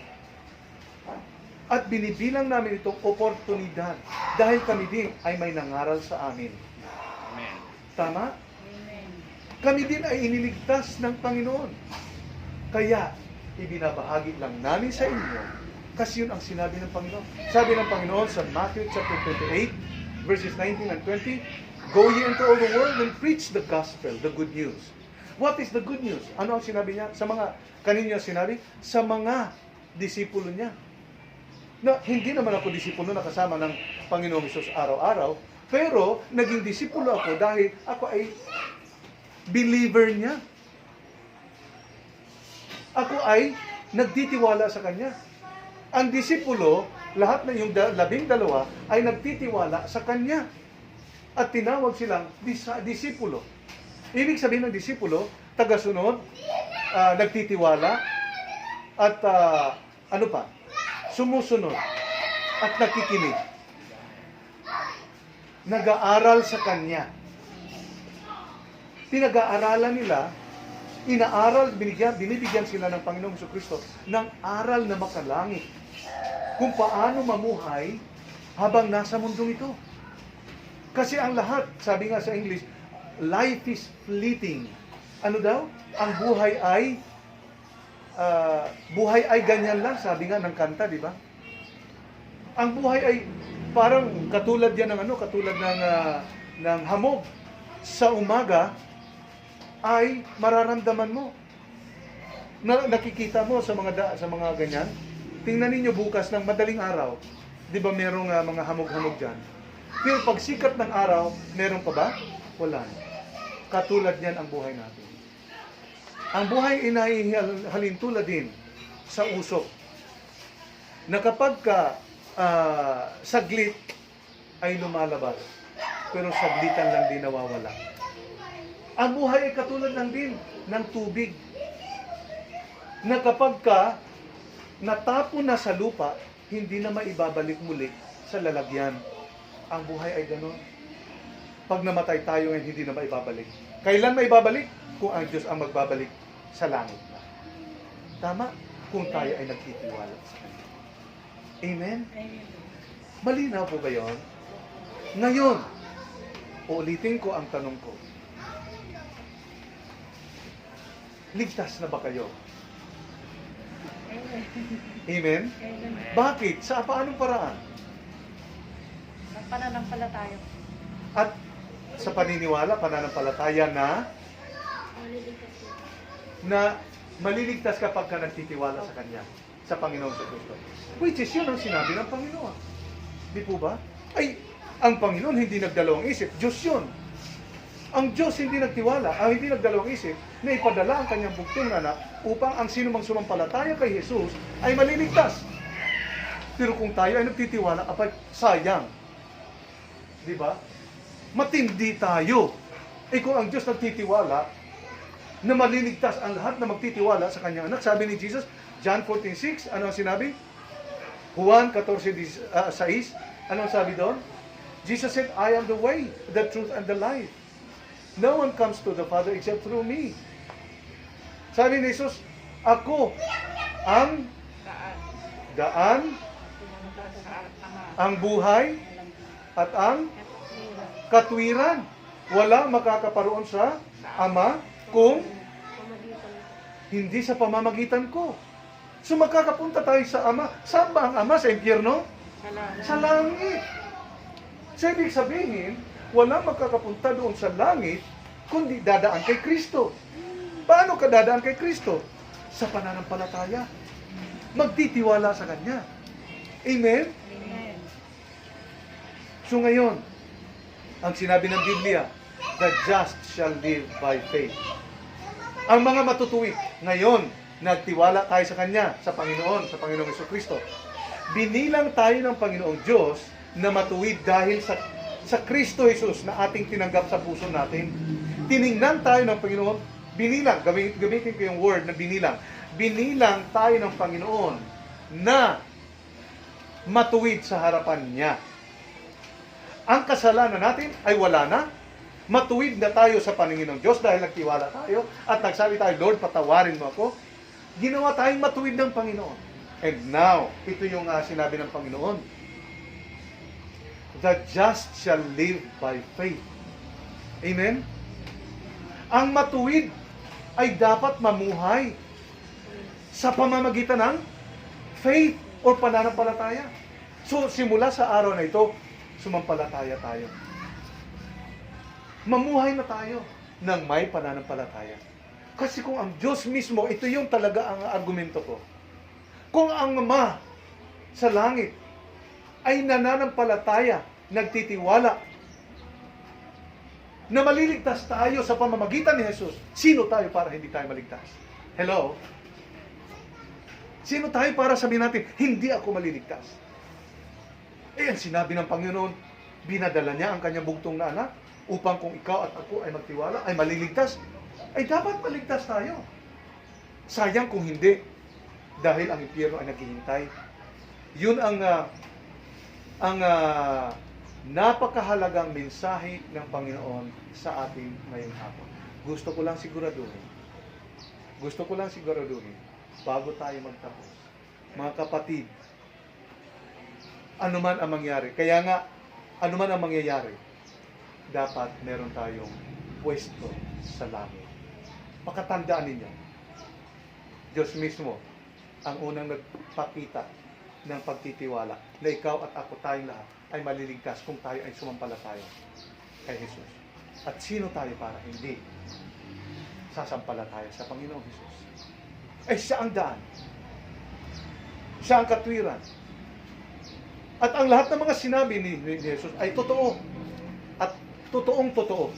At binibilang namin itong oportunidad dahil kami din ay may nangaral sa amin.
Amen.
Tama? Kami din ay iniligtas ng Panginoon. Kaya, ibinabahagi lang namin sa inyo kasi yun ang sinabi ng Panginoon. Sabi ng Panginoon sa Matthew chapter 28, verses 19 and 20, "Go ye into all the world and preach the gospel," the good news. What is the good news? Ano ang sinabi niya? Sa mga, kanino sinabi? Sa mga disipulo niya. Na, hindi naman ako disipulo na kasama ng Panginoong Hesus araw-araw, pero naging disipulo ako dahil ako ay believer niya. Ako ay nagtitiwala sa Kanya. Ang disipulo, lahat na yung 12 ay nagtitiwala sa Kanya. At tinawag silang disipulo. Ibig sabihin ng disipulo, tagasunod, nagtitiwala, at ano pa? Sumusunod at nakikinig. Nag-aaral sa Kanya. Pinag-aaralan nila, inaaral, binibigyan sila ng Panginoong Jesucristo ng aral na makalangit kung paano mamuhay habang nasa mundong ito. Kasi ang lahat, sabi nga sa English, life is fleeting. Ano daw? Ang buhay ay ganyan lang, sabi nga ng kanta, di ba? Ang buhay ay parang katulad yan ng katulad ng hamog. Sa umaga ay mararamdaman mo. Nakikita mo sa mga ganyan. Tingnan niyo bukas ng madaling araw. Di ba merong mga hamog-hamog diyan? Pero pag sikat ng araw, meron pa ba? Wala. Katulad niyan ang buhay natin. Ang buhay ay halintulad din sa usok. Na kapag saglit ay lumalabas. pero saglitan lang din nawawala. Ang buhay ay katulad lang din ng tubig, na kapag ka natapon na sa lupa, hindi na maibabalik muli sa lalagyan. Ang buhay ay gano'n. Pag namatay tayo, hindi na maibabalik. Kailan maibabalik? Kung ang Diyos ang magbabalik sa langit na. Tama? Kung tayo ay nagtitiwala sa Kanya. Amen? Malinaw po ba yun? Ngayon, uulitin ko ang tanong ko. Ligtas na ba kayo? Amen? Bakit? Sa paanong paraan?
Pananampalataya.
At sa paniniwala, pananampalataya na maliligtas kapag ka nagtitiwala sa Kanya, sa Panginoon sa Kristo. Which is yun ang sinabi ng Panginoon. Di po ba? Ay, ang Panginoon hindi nagdalawang isip. Diyos yun. Ang Diyos hindi hindi nagdalawang isip na ipadala ang Kanyang buktong na anak upang ang sinumang sumampalataya kay Jesus ay maliligtas. Pero kung tayo ay nagtitiwala, apay, sayang. Di ba? Matindi tayo. Eh kung ang Diyos nagtitiwala, na maliligtas ang lahat na magtitiwala sa Kanyang anak. Sabi ni Jesus, John 14:6, ano ang sinabi? Juan 14:6, ano ang sabi doon? Jesus said, I am the way, the truth, and the life. No one comes to the Father except through me. Sabi ni Jesus, ako ang daan, ang buhay, at ang katwiran. Wala makakaparoon sa Ama kung hindi sa pamamagitan ko. So magkakapunta tayo sa Ama. Saan ba ang Ama? Sa impyerno? Sa langit. So ibig sabihin, wala magkakapunta doon sa langit kundi dadaan kay Kristo. Paano ka dadaan kay Kristo? Sa pananampalataya. Magtitiwala sa Kanya. Amen?
Amen.
So ngayon, ang sinabi ng Biblia, the just shall live by faith. Ang mga matutuwid, ngayon, nagtiwala tayo sa Kanya, sa Panginoong Jesucristo. Binilang tayo ng Panginoong Diyos na matuwid dahil sa Kristo Jesus na ating tinanggap sa puso natin. Tiningnan tayo ng Panginoon, binilang, gamitin ko yung word na binilang. Binilang tayo ng Panginoon na matuwid sa harapan Niya. Ang kasalanan natin ay wala na. Matuwid na tayo sa paningin ng Diyos dahil nagtiwala tayo at nagsabi tayo, Lord, patawarin mo ako. Ginawa tayong matuwid ng Panginoon. And now, ito yung sinabi ng Panginoon. The just shall live by faith. Amen? Ang matuwid ay dapat mamuhay sa pamamagitan ng faith o pananampalataya. So, simula sa araw na ito, sumampalataya tayo. Mamuhay na tayo ng may pananampalataya. Kasi kung ang Diyos mismo, ito yung talaga ang argumento ko. Kung ang Ama sa langit ay nananampalataya, nagtitiwala, na maliligtas tayo sa pamamagitan ni Jesus, sino tayo para hindi tayo maligtas? Hello? Sino tayo para sabihin natin, hindi ako maliligtas? Eh, ang sinabi ng Panginoon, binadala niya ang kanyang bugtong na anak upang kung ikaw at ako ay magtiwala, ay maliligtas, ay dapat maligtas tayo. Sayang kung hindi, dahil ang impyerno ay naghihintay. Yun ang napakahalagang mensahe ng Panginoon sa ating ngayong hapon. Gusto ko lang siguraduhin, bago tayo magtapos. Mga kapatid, anuman ang mangyari, kaya nga, anuman ang mangyayari, dapat meron tayong pwesto sa langit. Pakatandaan ninyo, Diyos mismo ang unang nagpakita ng pagtitiwala na ikaw at ako tayong lahat ay maliligtas kung tayo ay sumampalataya kay Jesus. At sino tayo para hindi sasampalataya sa Panginoong Jesus? Ay siya ang daan. Siya ang katwiran. At ang lahat ng mga sinabi ni Jesus ay totoo. At totoong totoo.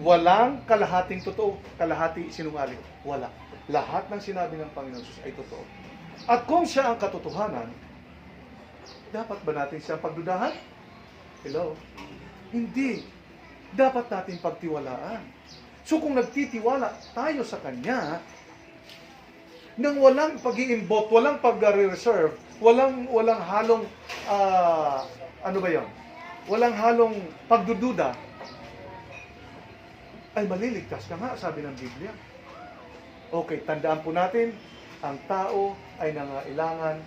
Walang kalahating totoo, kalahati sinungaling. Wala. Lahat ng sinabi ng Panginoon Jesus ay totoo. At kung siya ang katotohanan, dapat ba natin siyang pagdudahan? Hello? Hindi. Dapat natin pagtiwalaan. So kung nagtitiwala tayo sa Kanya, nang walang pag-iimbot, walang pag-reserve, walang halong, ano ba yun? Walang halong pagdududa, ay maliligtas ka nga, sabi ng Biblia. Okay, tandaan po natin, ang tao ay nangailangan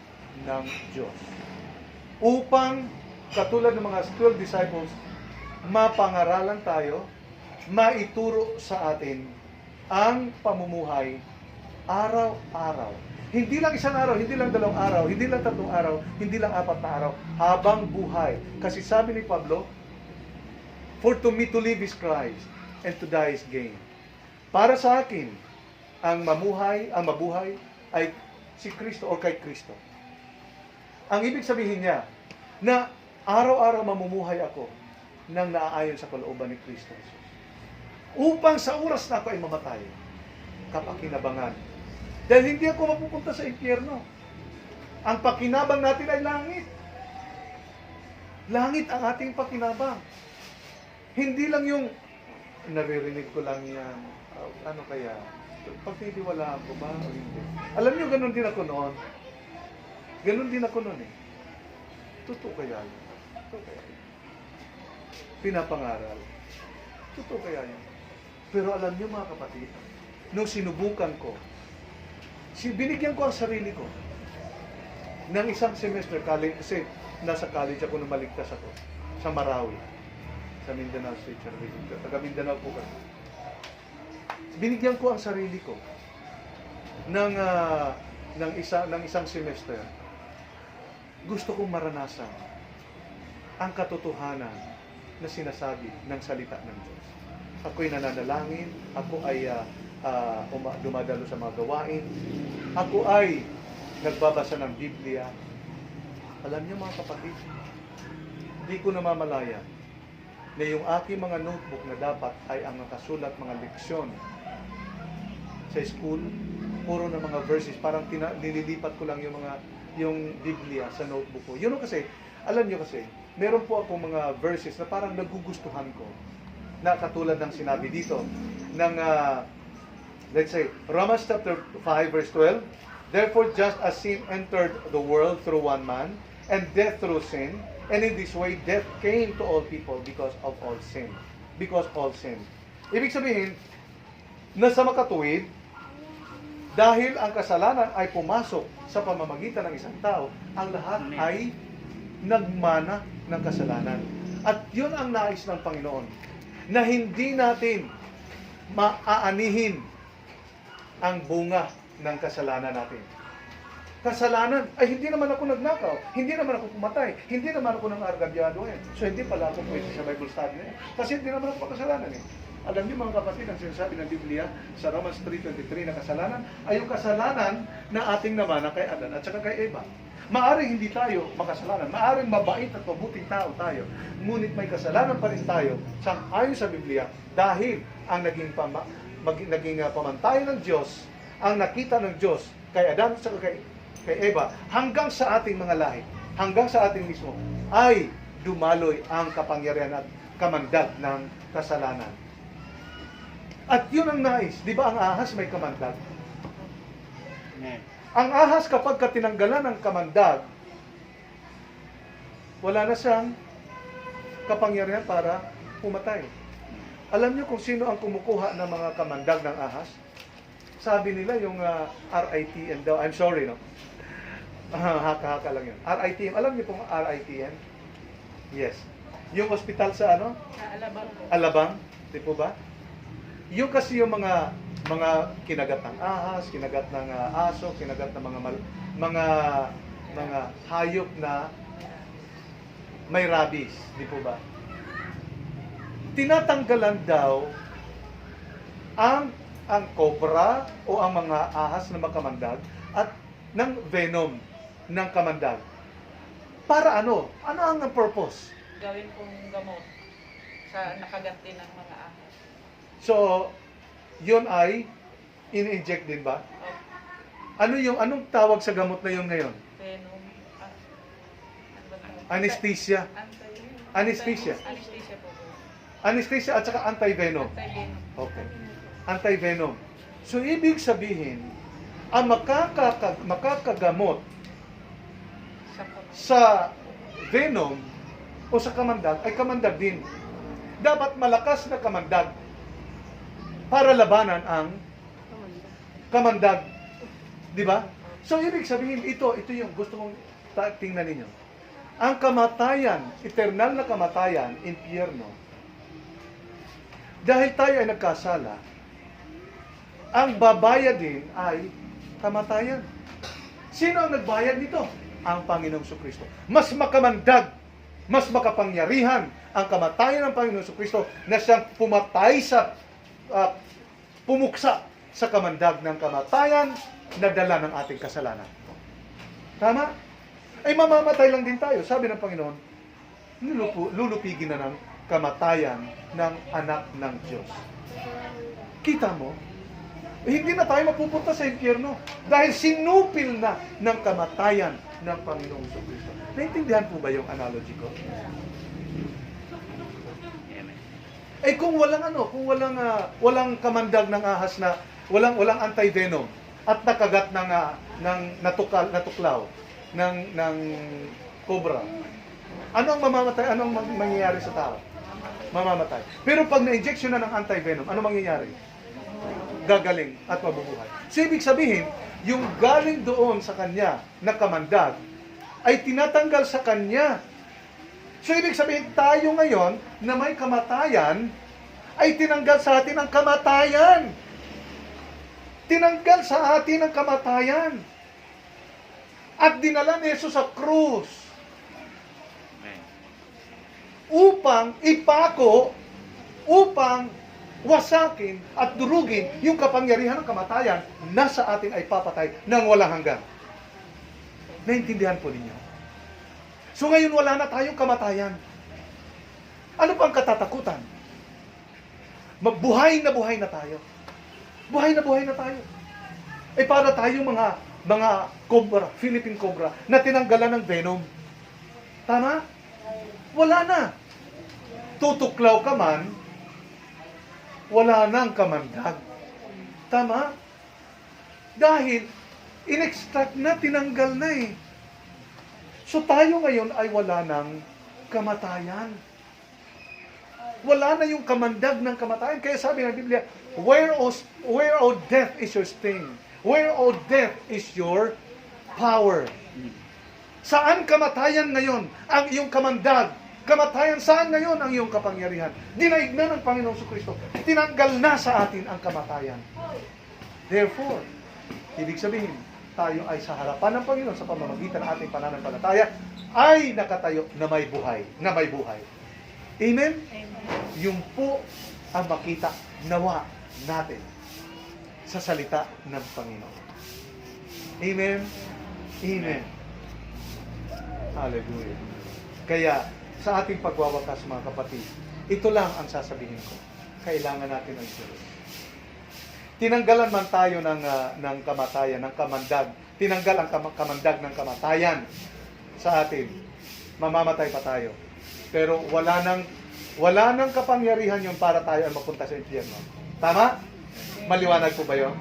ng Diyos. Upang, katulad ng mga 12 disciples, mapangaralan tayo, maituro sa atin ang pamumuhay araw-araw. Hindi lang isang araw, hindi lang 2 araw, hindi lang 3 araw, hindi lang 4 na araw, habang buhay. Kasi sabi ni Pablo, for to me to live is Christ, and to die is gain. Para sa akin, ang mabuhay ay si Kristo o kay Kristo. Ang ibig sabihin niya, na araw-araw mamumuhay ako nang naaayon sa kalooban ni Kristo Jesus. Upang sa oras na ako ay mamatay, kapakinabangan. Dahil hindi ako mapupunta sa impyerno. Ang pakinabang natin ay langit. Langit ang ating pakinabang. Hindi lang yung naririnig ko lang yan. Ano kaya? Pagtitiwalaan ko ba o hindi? Alam niyo, ganun din ako noon. Ganun din ako noon eh. Totoo kaya yun? Totoo kaya yun? Pinapangaral. Totoo kaya yun? Pero alam niyo mga kapatid, nung sinubukan ko, binigyan ko ang sarili ko ng isang semester, kasi nasa college ako nung maligtas ako, sa Marawi, sa Mindanao State Service. Taga Mindanao po kasi. Binigyan ko ang sarili ko ng isang semester. Gusto kong maranasan ang katotohanan na sinasabi ng salita ng Diyos. Ako'y nananalangin, ako ay dumadalo sa mga gawain, ako ay nagbabasa ng Biblia. Alam niyo mga kapatid, hindi ko namamalaya na yung aking mga notebook na dapat ay ang nakasulat mga leksyon sa school, puro na mga verses, parang nililipat ko lang yung Biblia sa notebook ko. Yun kasi, alam niyo kasi, meron po akong mga verses na parang nagugustuhan ko, na katulad ng sinabi dito, ng, let's say, Romans chapter 5 verse 12, therefore just as sin entered the world through one man, and death through sin, and in this way death came to all people because of all sin. Because all sin. Ibig sabihin, nasa makatuwid, dahil ang kasalanan ay pumasok sa pamamagitan ng isang tao, ang lahat ay nagmana ng kasalanan. At yun ang nais ng Panginoon, na hindi natin maaanihin ang bunga ng kasalanan natin. Kasalanan, ay hindi naman ako nagnakaw, hindi naman ako pumatay, hindi naman ako nang argabyado eh. So hindi pala ako pwede sa Bible study na eh. Kasi hindi naman ako makasalanan eh. Alam niyo mga kapatid, ang sinasabi ng Biblia sa Romans 3:23 na kasalanan ay yung kasalanan na ating namana kay Adan at saka kay Eva. Maaring hindi tayo makasalanan, maaring mabait at mabuting tao tayo, ngunit may kasalanan pa rin tayo ayon sa Biblia dahil ang naging pamantayan ng Diyos, ang nakita ng Diyos kay Adan at saka kay Eva, hanggang sa ating mga lahi, hanggang sa ating mismo, ay dumaloy ang kapangyarihan at kamandag ng kasalanan. At yun ang nais. Di ba ang ahas may kamandag? Ang ahas kapag tinanggalan ng kamandag, wala na siyang kapangyarihan para pumatay. Alam niyo kung sino ang kumukuha ng mga kamandag ng ahas? Sabi nila yung RITM daw. I'm sorry, no? Haka-haka lang yun. RITM. Alam niyo pong RITM? Yes. Yung ospital sa ano?
Alabang.
Alabang. Di po ba? Yung kasi yung mga kinagat ng ahas, kinagat ng aso, kinagat ng mga hayop na may rabies, di po ba? Tinatanggalan daw ang cobra o ang mga ahas na makamandag at ng venom ng kamandag. Para ano? Ano ang purpose?
Gawin kong gamot sa nakaganti ng mga ahas.
So, yun ay in-inject din ba? Anong tawag sa gamot na yun ngayon?
Venom.
Anesthesia.
Anti-
Anesthesia.
Anesthesia po.
Anesthesia at saka anti-venom.
Anti-venom.
Okay. Anti-venom. So, ibig sabihin, ang makakagamot
Sa puno.
sa venom o sa kamandag ay kamandag din. Dapat malakas na kamandag para labanan ang kamandag. Di ba? So, ibig sabihin, ito yung gusto kong tingnan ninyo. Ang kamatayan, eternal na kamatayan, impyerno, dahil tayo ay nagkasala, ang babayad din ay kamatayan. Sino ang nagbayad nito? Ang Panginoong Jesucristo. Mas makamandag, mas makapangyarihan ang kamatayan ng Panginoong Jesucristo na siyang pumatay sa pumuksa sa kamandag ng kamatayan na dala ng ating kasalanan. Tama? Ay mamamatay lang din tayo. Sabi ng Panginoon, lulupigin na ng kamatayan ng anak ng Diyos. Kita mo? Hindi na tayo mapupunta sa impyerno dahil sinupil na ng kamatayan ng Panginoong Jesucristo. Naintindihan po ba yung analogy ko? Eh kung walang kamandag ng ahas na walang anti-venom at nakagat ng natuklaw ng cobra. Ano ang mamamatay? Ano ang mangyayari sa tao? Mamamatay. Pero pag na-injection na ng anti-venom, ano mangyayari? Gagaling at mabubuhay. So, ibig sabihin, yung galing doon sa kanya na kamandag ay tinatanggal sa kanya. So, ibig sabihin, tayo ngayon na may kamatayan ay tinanggal sa atin ang kamatayan. Tinanggal sa atin ang kamatayan. At dinala ni Jesus sa krus upang ipako, upang wasakin at durugin yung kapangyarihan ng kamatayan na sa atin ay papatay ng walang hanggan. Naintindihan po ninyo? So ngayon wala na tayong kamatayan. Ano pang katatakutan? Buhay na tayo. Buhay na tayo. Eh para tayo mga cobra, Philippine cobra, na tinanggalan ng venom. Tama? Wala na. Tutuklaw ka man, wala nang kamandag. Tama? Dahil, in-extract na, tinanggal na eh. So tayo ngayon ay wala nang kamatayan. Wala na yung kamandag ng kamatayan. Kaya sabi ng Biblia, where, O death is your sting? Where, O death is your power? Saan kamatayan ngayon ang iyong kamandag? Kamatayan, saan ngayon ang iyong kapangyarihan? Dinaig na ng Panginoong Jesucristo. Tinanggal na sa atin ang kamatayan. Therefore, ibig sabihin, tayo ay sa harapan ng Panginoon sa pamamagitan ng ating pananampalataya ay nakatayo na may buhay. Amen? Yung po ang makita nawa natin sa salita ng Panginoon. Amen? Amen. Hallelujah. Kaya, sa ating pagwawakas, mga kapatid, ito lang ang sasabihin ko. Kailangan natin ang Diyos. Tinanggalan man tayo ng kamatayan, ng kamandag. Tinanggal ang kamandag ng kamatayan sa atin. Mamamatay pa tayo. Pero wala nang kapangyarihan yung para tayo ay mapunta sa impyerno. Tama? Maliwanag po ba yun?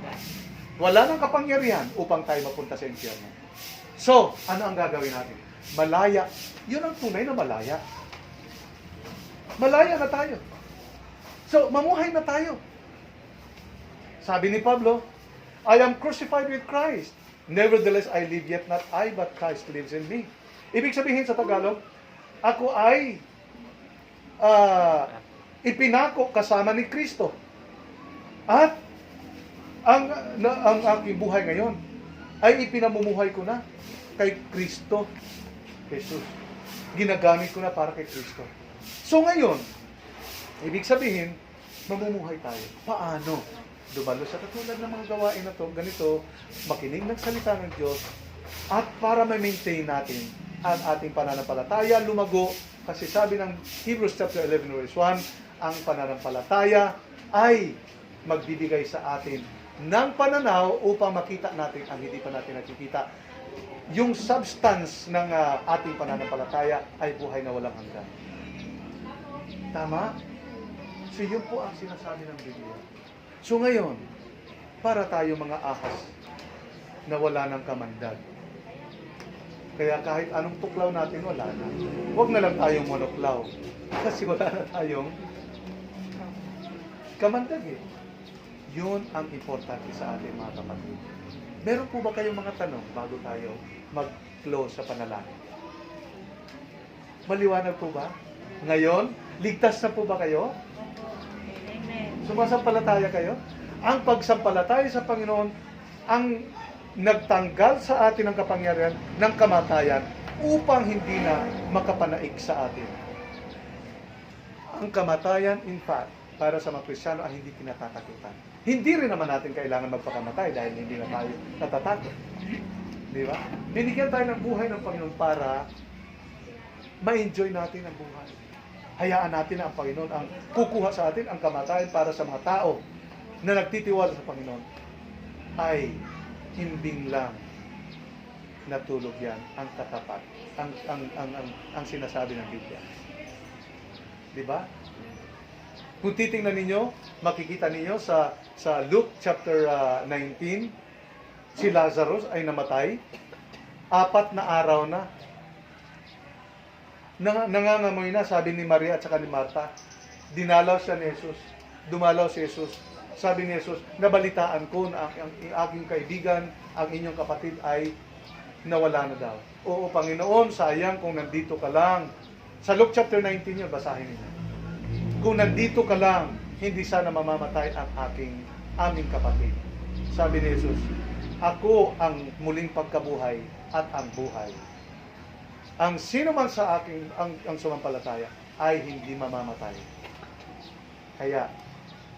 Wala nang kapangyarihan upang tayo mapunta sa impyerno. So, ano ang gagawin natin? Malaya. Yun ang tunay na malaya. Malaya na tayo. So, mamuhay na tayo. Sabi ni Pablo, I am crucified with Christ. Nevertheless, I live, yet not I, but Christ lives in me. Ibig sabihin sa Tagalog, ako ay ipinako kasama ni Kristo. At ang aking buhay ngayon ay ipinamumuhay ko na kay Kristo Jesus. Ginagamit ko na para kay Kristo. So ngayon, ibig sabihin, mamumuhay tayo. Paano? Dumalo sa katulad ng mga gawain na to, ganito, makinig ng salita ng Diyos, at para ma-maintain natin ang ating pananampalataya, lumago, kasi sabi ng Hebrews chapter 11 verse 1, ang pananampalataya ay magbibigay sa atin ng pananaw upang makita natin ang hindi pa natin nakikita. Yung substance ng ating pananampalataya ay buhay na walang hanggan. Tama? So yun po ang sinasabi ng Biblia. So ngayon, para tayo mga ahas na wala ng kamandag. Kaya kahit anong tuklaw natin, wala na. Huwag na lang tayong monoklaw. Kasi wala na tayong kamandag eh. Yun ang importante sa atin mga kapatid. Meron po ba kayong mga tanong bago tayo mag-close sa panalangin? Maliwanag po ba? Ngayon, ligtas na po ba kayo?
Amen.
Sumasampalataya kayo? Ang pagsampalataya sa Panginoon ang nagtanggal sa atin ng kapangyarihan ng kamatayan upang hindi na makapanaig sa atin. Ang kamatayan, in fact, para sa mga Kristiyano ay hindi kinatatakutan. Hindi rin naman natin kailangan magpakamatay dahil hindi na tayo natatakot. Di ba? Binigyan tayo ng buhay ng Panginoon para ma-enjoy natin ang buhay. Hayaan natin ang Panginoon ang kukuha sa atin ang kamatayan para sa mga tao na nagtitiwala sa Panginoon ay himbing lang natulog yan ang katapat, ang sinasabi ng Biblia. Di ba? Kung titingnan ninyo, makikita ninyo sa Luke chapter 19, si Lazarus ay namatay. 4 na araw na. Nangangamoy na, sabi ni Maria at saka ni Marta. Dinalaw siya ni Jesus. Dumalaw si Jesus. Sabi ni Jesus, nabalitaan ko na ang aking kaibigan, ang inyong kapatid ay nawala na daw. Oo, Panginoon, sayang kung nandito ka lang. Sa Luke chapter 19 yun, basahin niyo. Kung nandito ka lang, hindi sana mamamatay ang aming kapatid. Sabi ni Jesus, ako ang muling pagkabuhay at ang buhay. Ang sino man sa akin, ang sumampalataya, ay hindi mamamatay. Kaya,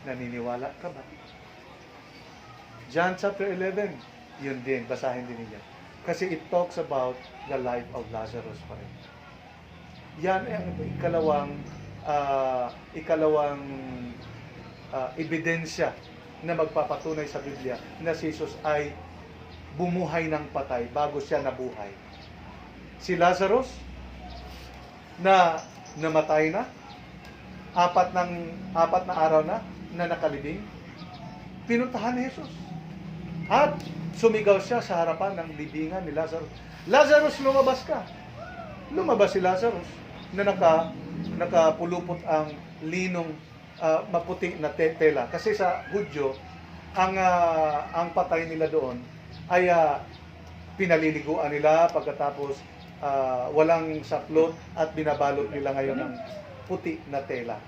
naniniwala ka ba? John chapter 11, yun din, basahin din niya. Kasi it talks about the life of Lazarus pa rin. Yan ang ikalawang ebidensya na magpapatunay sa Biblia na si Jesus ay bumuhay ng patay bago siya nabuhay. Si Lazarus na namatay na, 4 na araw na nakalibing, pinuntahan ni Jesus. At sumigaw siya sa harapan ng libingan ni Lazarus. Lazarus, lumabas ka. Lumabas si Lazarus na nakapulupot ang linong maputi na tela. Kasi sa Hudyo, ang patay nila doon ay pinaliliguan nila pagkatapos walang saklot at binabalot nila ngayon ng puti na tela.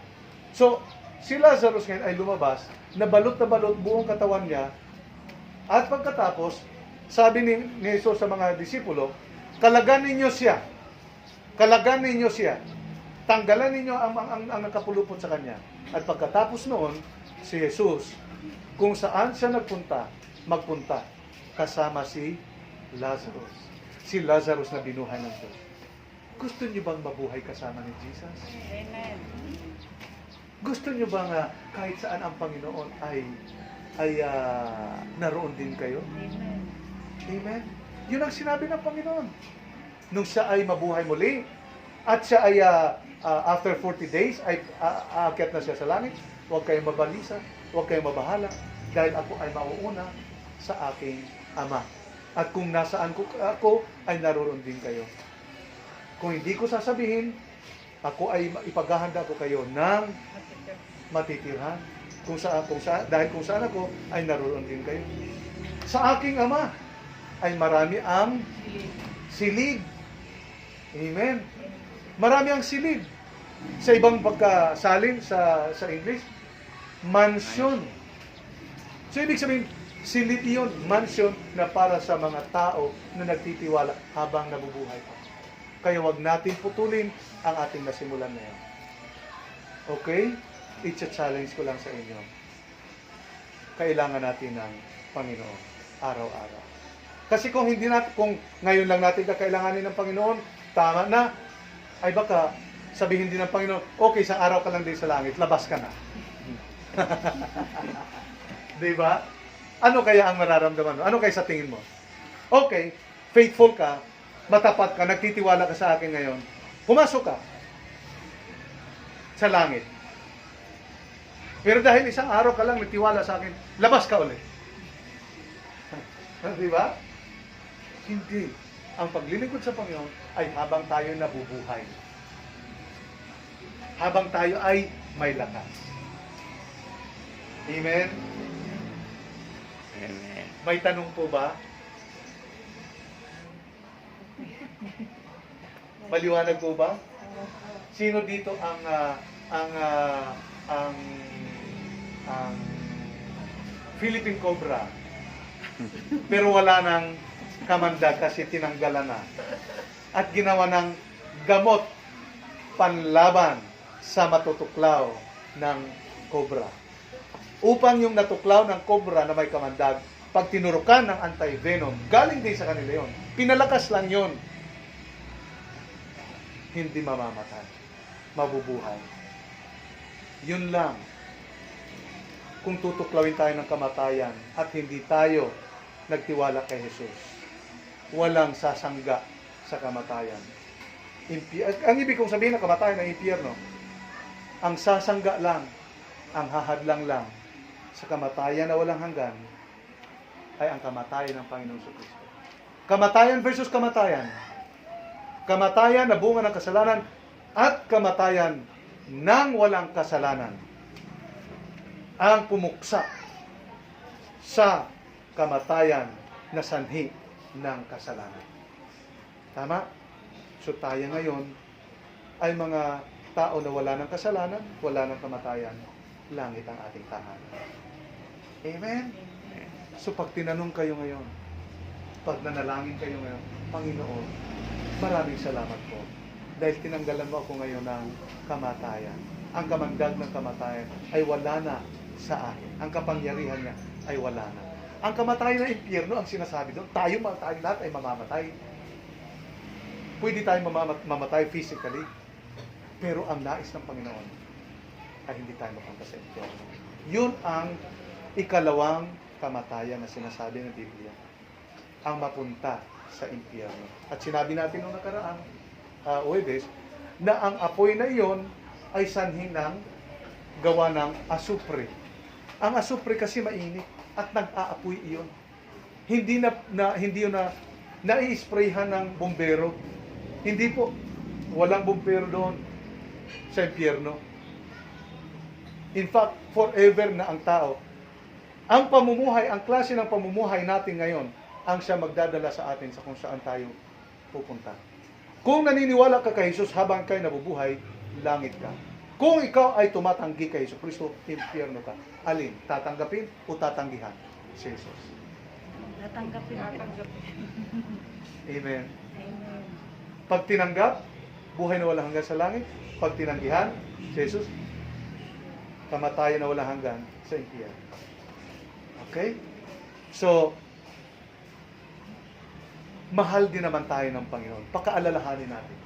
So, si Lazarus ngayon ay lumabas, nabalot na balot buong katawan niya, at pagkatapos, sabi ni Jesus sa mga disipulo, kalagan ninyo siya. Kalagan ninyo siya. Tanggalan ninyo ang nakapulupot sa kanya. At pagkatapos noon, si Jesus, kung saan siya magpunta, kasama si Lazarus. Si Lazarus na binuhay ng Diyos. Gusto niyo bang mabuhay kasama ni Jesus?
Amen.
Gusto niyo bang kahit saan ang Panginoon ay naroon din kayo?
Amen.
Amen? Yun ang sinabi ng Panginoon. Nung siya ay mabuhay muli, at siya ay after 40 days, ay aakyat na siya sa langit, huwag kayong mabalisa, huwag kayong mabahala, dahil ako ay mauuna sa aking Ama. At kung nasaan ako, ay naroon din kayo. Kung hindi ko sasabihin, ako ay ipaghahanda ko kayo ng matitirhan. Dahil kung saan ako, ay naroon din kayo. Sa aking Ama, ay marami ang silid. Amen. Marami ang silid. Sa ibang pagkasalin sa English, mansion. So, ibig sabihin, silid iyon, mansion na para sa mga tao na nagtitiwala habang nabubuhay pa. Kaya wag natin putulin ang ating nasimulan na yan. Okay? I-challenge ko lang sa inyo. Kailangan natin ng Panginoon araw-araw. Kasi kung ngayon lang natin kakailanganin ng Panginoon, tama na, ay baka sabihin din ng Panginoon, okay, isang araw ka lang din sa langit, labas ka na. Diba? Ano kaya ang mararamdaman mo? Ano kaya sa tingin mo? Okay, faithful ka, matapat ka, nagtitiwala ka sa akin ngayon, pumasok ka sa langit. Pero dahil isang araw ka lang nagtiwala sa akin, labas ka ulit. Di ba? Hindi. Ang paglilingkod sa Panginoon ay habang tayo nabubuhay. Habang tayo ay may lakas. Amen?
Amen.
May tanong po ba? Maliwanag po ba? Sino dito ang Philippine Cobra? Pero wala nang kamandag kasi tinanggalan na. At ginawa ng gamot panlaban sa matutuklaw ng cobra. Upang yung natuklaw ng cobra na may kamandag, pag tinurukan ng anti-venom, galing din sa kanila yon. Pinalakas lang yon. Hindi mamamatay. Mabubuhay. Yun lang. Kung tutuklawin tayo ng kamatayan at hindi tayo nagtiwala kay Jesus, walang sasangga sa kamatayan. Ang ibig kong sabihin ng kamatayan ng impyerno, ang sasangga lang, ang hahadlang lang sa kamatayan na walang hanggan ay ang kamatayan ng Panginoon Kristo. Kamatayan versus kamatayan. Kamatayan na bunga ng kasalanan at kamatayan ng walang kasalanan. Ang pumuksa sa kamatayan na sanhi ng kasalanan. Tama? So tayo ngayon ay mga tao na wala ng kasalanan, wala ng kamatayan. Langit ang ating tahanan. Amen? So pag tinanong kayo ngayon, pag nanalangin kayo ngayon, Panginoon, maraming salamat po. Dahil tinanggalan mo ako ngayon ng kamatayan. Ang kamandag ng kamatayan ay wala na sa akin. Ang kapangyarihan niya ay wala na. Ang kamatayan ng impyerno, ang sinasabi doon, tayo lahat ay mamamatay. Pwede tayong mamatay physically, pero ang nais ng Panginoon ay hindi tayo mapunta sa impyerno. Yun ang ikalawang kamatayan na sinasabi ng Biblia. Ang mapunta sa impyerno. At sinabi natin noong nakaraang Huwebes, na ang apoy na iyon ay sanhi ng gawa ng asupre. Ang asupre kasi mainit at nag-aapoy iyon. Hindi yun na nai-sprayhan ng bumbero. Hindi po. Walang bumbero doon sa impyerno. In fact, forever na ang tao. Ang pamumuhay, ang klase ng pamumuhay natin ngayon, ang siya magdadala sa atin sa kung saan tayo pupunta. Kung naniniwala ka kay Jesus habang kayo nabubuhay, langit ka. Kung ikaw ay tumatanggi kay Jesus Kristo, impyerno ka. Alin? Tatanggapin o tatanggihan? Si Jesus.
Natanggapin.
Amen.
Amen.
Pag tinanggap, buhay na walang hanggan sa langit. Pag tinanggihan, si Jesus, kamatayan na walang hanggan sa impyerno. Okay? So, mahal din naman tayo ng Panginoon. Pakaalalahanin natin.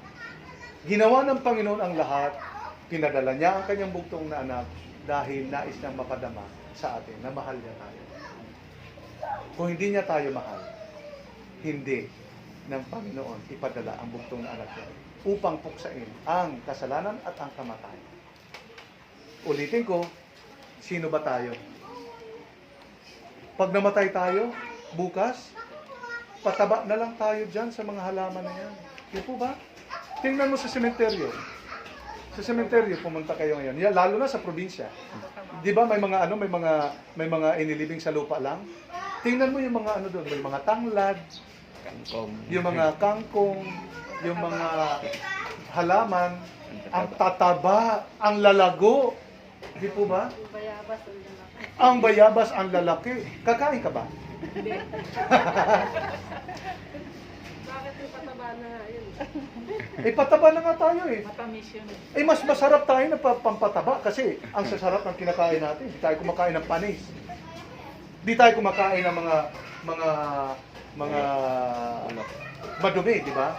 Ginawa ng Panginoon ang lahat. Pinadala niya ang kanyang bugtong na anak dahil nais niyang mapadama sa atin na mahal niya tayo. Kung hindi niya tayo mahal, hindi ng Panginoon ipadala ang bugtong na anak niya upang puksain ang kasalanan at ang kamatayan. Ulitin ko, sino ba tayo? Pag namatay tayo, bukas, pataba na lang tayo dyan sa mga halaman na yan. Di po ba? Tingnan mo sa sementeryo. Sa sementeryo, pumunta kayo ngayon. Yan, lalo na sa probinsya. Di ba may mga inilibing sa lupa lang? Tingnan mo yung mga ano doon, may mga tanglad,
Kangkong.
yung mga kangkong, yung mga halaman, ang tataba, ang lalago. Di po ba?
Bayabas ang lalaki.
Ang bayabas, ang lalaki. Kakain ka ba?
Bakit yung pataba na yun?
Pataba na nga tayo eh.
Matamis yun.
Mas masarap tayo na pampataba kasi ang sasarap ng kinakain natin. Hindi tayo kumakain ng panis. Hindi tayo kumakain ng mga madumi, di ba?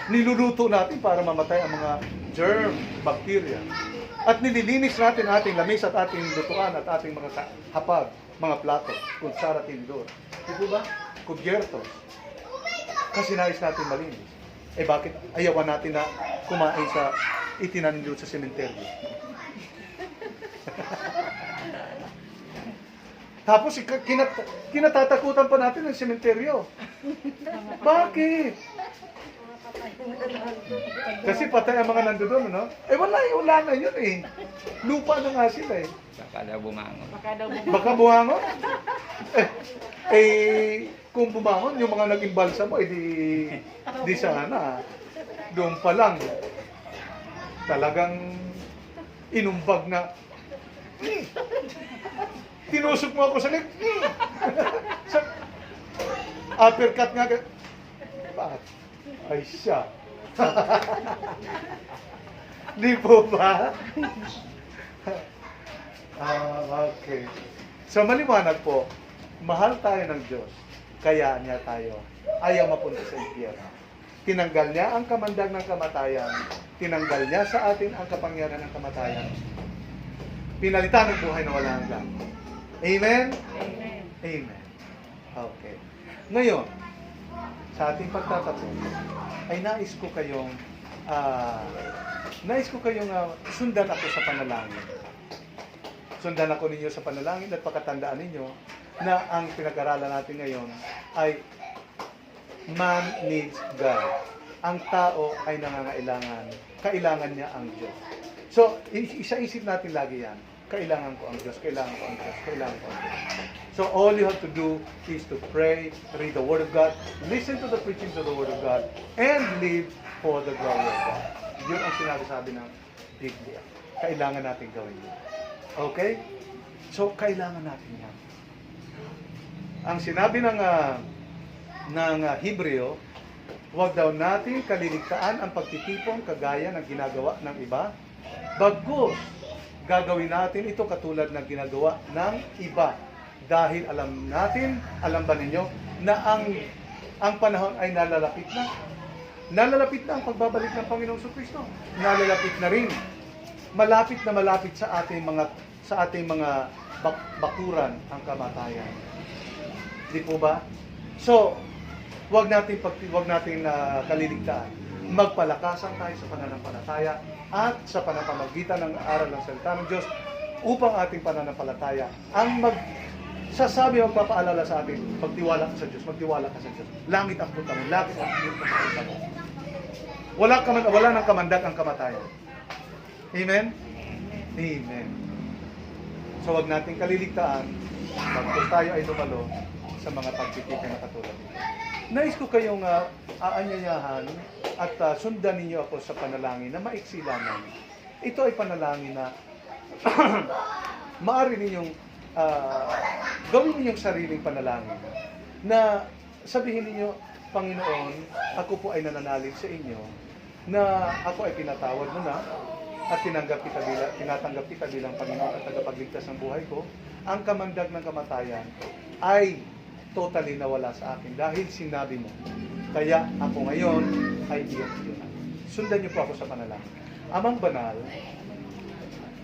Niluluto natin para mamatay ang mga germ, bacteria. At nililinis natin ating lamis at ating lutuan at ating mga hapag, mga plato, kutsara, tinidor. Di ba? Kubyertos. Kasi nais natin malinis. Bakit ayawan natin na kumain sa itinanim doon sa sementeryo? Tapos kinatatakutan pa natin ng sementeryo. Bakit? Kasi patay ang mga nandoon, no? Wala na yun eh. Lupa na nga sila eh.
Baka daw bumangon.
Baka daw
Baka buhangon? Kung bumangon, yung mga naging balsa mo, di sana. Doon pa lang, talagang inumbag na, tinusok mo ako sa leg. Uppercut nga. Bakit? Ay siya. Di po ba? Okay. So maliwanag po, mahal tayo ng Diyos, kaya niya tayo ayaw mapunta sa impyerno. Tinanggal niya ang kamandag ng kamatayan, tinanggal niya sa atin ang kapangyarihan ng kamatayan. Pinalitan ng buhay na wala hanggan. Amen?
Amen.
Amen. Okay. Ngayon, sa ating pagtatapos, ay nais ko kayong sundan ako sa panalangin. Sundan ako ninyo sa panalangin at pakatandaan ninyo na ang pinag-aralan natin ngayon ay man needs God. Ang tao ay nangangailangan. Kailangan niya ang Diyos. So, isa-isip natin lagi yan. Kailangan ko ang Diyos, kailangan ko ang Diyos, kailangan ko ang Diyos. So, all you have to do is to pray, read the Word of God, listen to the preaching of the Word of God, and live for the glory of God. Yun ang sinabi ng Biblia. Kailangan natin gawin yun. Okay? So, kailangan natin yan. Ang sinabi ng Hebreo, huwag daw natin kaliligtaan ang pagtitipon kagaya ng ginagawa ng iba. Bagkus, gagawin natin ito katulad ng ginagawa ng iba. Dahil alam ba ninyo, na ang panahon ay nalalapit na. Nalalapit na ang pagbabalik ng Panginoong Kristo. Nalalapit na rin. Malapit na malapit sa ating mga bakuran ang kamatayan. Di po ba? So, wag natin kaliligtaan. Magpalakasan tayo sa pananampalataya at sa panapamagitan ng aral ng salita ng Diyos upang ating pananampalataya ang magpapaalala sa atin, magtiwala ka sa Diyos, magtiwala ka sa Diyos. Langit ang punta mo, langit ang punta mo. Wala nang kamandag ang kamatayan. Amen? Amen. So wag natin kaliligtaan pagkos tayo ay dumalo sa mga pagtitipan na katulad nito. Nais ko kayong aanyayahan at sundan ninyo ako sa panalangin na maiksi lamang. Ito ay panalangin na maaari ninyong gawin ninyong sariling panalangin na sabihin ninyo, Panginoon, ako po ay nananalig sa inyo na ako ay pinatawad mo na at tinatanggap kita bilang Panginoon at tagapagligtas ng buhay ko. Ang kamandag ng kamatayan ay totally nawala sa akin dahil sinabi mo. Kaya ako ngayon ay iyak yun. Sundan niyo po ako sa panalangin. Amang banal,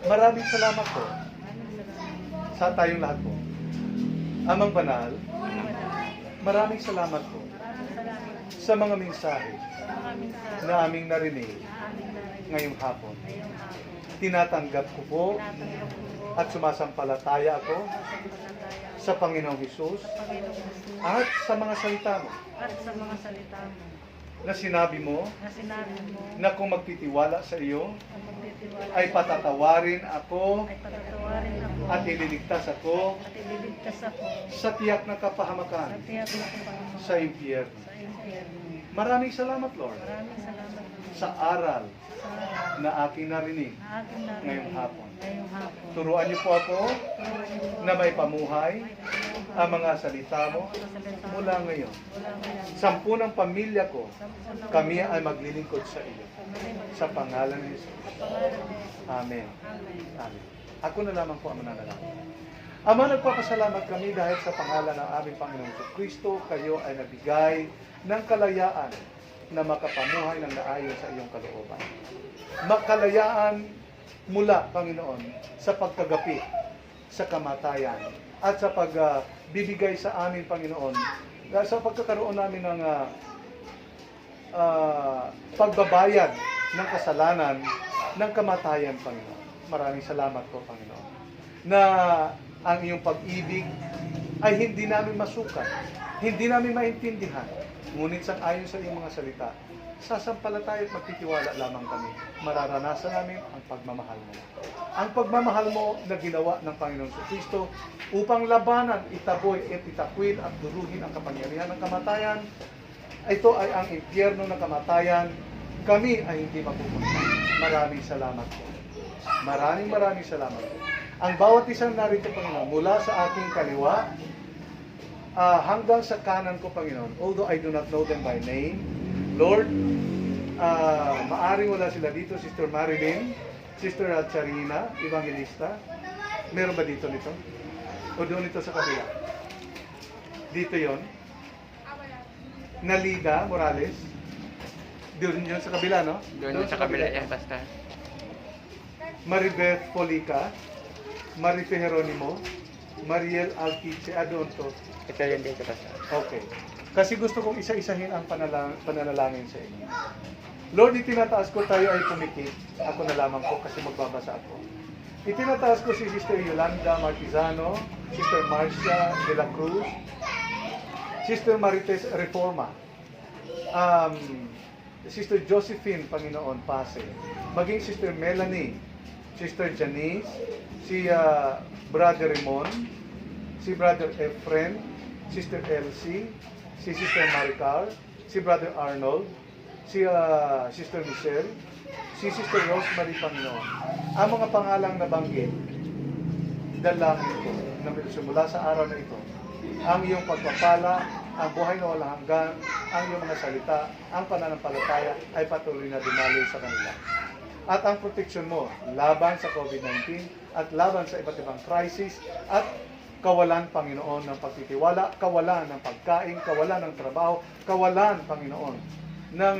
maraming salamat po sa tayong lahat po. Amang banal, maraming salamat po sa mga mensahe na aming narinig ngayong hapon. Tinatanggap ko po at sumasampalataya ako sa Panginoong Hesus at sa mga salita mo na sinabi mo na kung magtitiwala sa iyo ay patatawarin ako at ililigtas ako sa tiyak na kapahamakan sa impyerno. Maraming salamat, Lord, sa aral na aking narinig ngayong hapon. Turuan niyo po ako na may pamuhay ang mga salita mo mula ngayon. 10 ng pamilya ko, kami ay maglilingkod sa iyo. Sa pangalan ni Jesus. Amen. Amen. Ako na lamang po ang mananalangin. Ama, nagpapasalamat kami dahil sa pangalan ng aming Panginoong Kristo, kayo ay nabigay ng kalayaan na makapamuhay ng naayon sa iyong kalooban. Makalayaan mula, Panginoon, sa pagkagapi sa kamatayan at sa pagbibigay sa amin, Panginoon, sa pagkakaroon namin ng pagbabayad ng kasalanan ng kamatayan, Panginoon. Maraming salamat po, Panginoon, na ang iyong pag-ibig ay hindi namin masukat, hindi namin maintindihan. Ngunit sang ayon sa iyong mga salita, sasampalataya at magtitiwala lamang kami. Mararanasan namin ang pagmamahal mo. Ang pagmamahal mo na ginawa ng Panginoon Kristo upang labanan, itaboy at itakwil at duruhin ang kapangyarihan ng kamatayan. Ito ay ang impyerno ng kamatayan. Kami ay hindi mapupunta. Maraming salamat po. Maraming salamat po. Ang bawat isang narito, Panginoon, mula sa aking kaliwa hanggang sa kanan ko, Panginoon, although I do not know them by name, Lord, maaring wala sila dito, Sister Marilyn, Sister Charina, Evangelista. Meron ba dito nito? O doon ito sa kabila? Dito yon. Nalida Morales. Doon yun sa kabila, no?
Doon sa kabila yan, basta.
Maribeth Polica, Marife Jeronimo, Mariel Alquiche, doon to.
Ito yun dito, basta.
Okay. Kasi gusto kong isa-isahin ang pananalangin sa inyo. Lord, itinataas ko tayo ay pumikit. Ako na lamang po kasi magbabasa ako. Itinataas ko si Sister Yolanda Martizano, Sister Marcia de la Cruz, Sister Marites Reforma, Sister Josephine, Panginoon, Pase, maging Sister Melanie, Sister Janice, si Brother Ramon, si Brother Efren, Sister Elsie, si Sister Maricar, si Brother Arnold, si Sister Michelle, si Sister Rosemary, Panginoon. Ang mga pangalang nabanggit, dalangin ko na simula sa araw na ito, ang iyong pagpapala, ang buhay na walang hanggan, ang iyong mga salita, ang pananampalataya ay patuloy na dumaloy sa kanila. At ang proteksyon mo laban sa COVID-19 at laban sa iba't ibang crisis at kawalan, Panginoon, ng pagtitiwala, kawalan ng pagkain, kawalan ng trabaho, kawalan, Panginoon, ng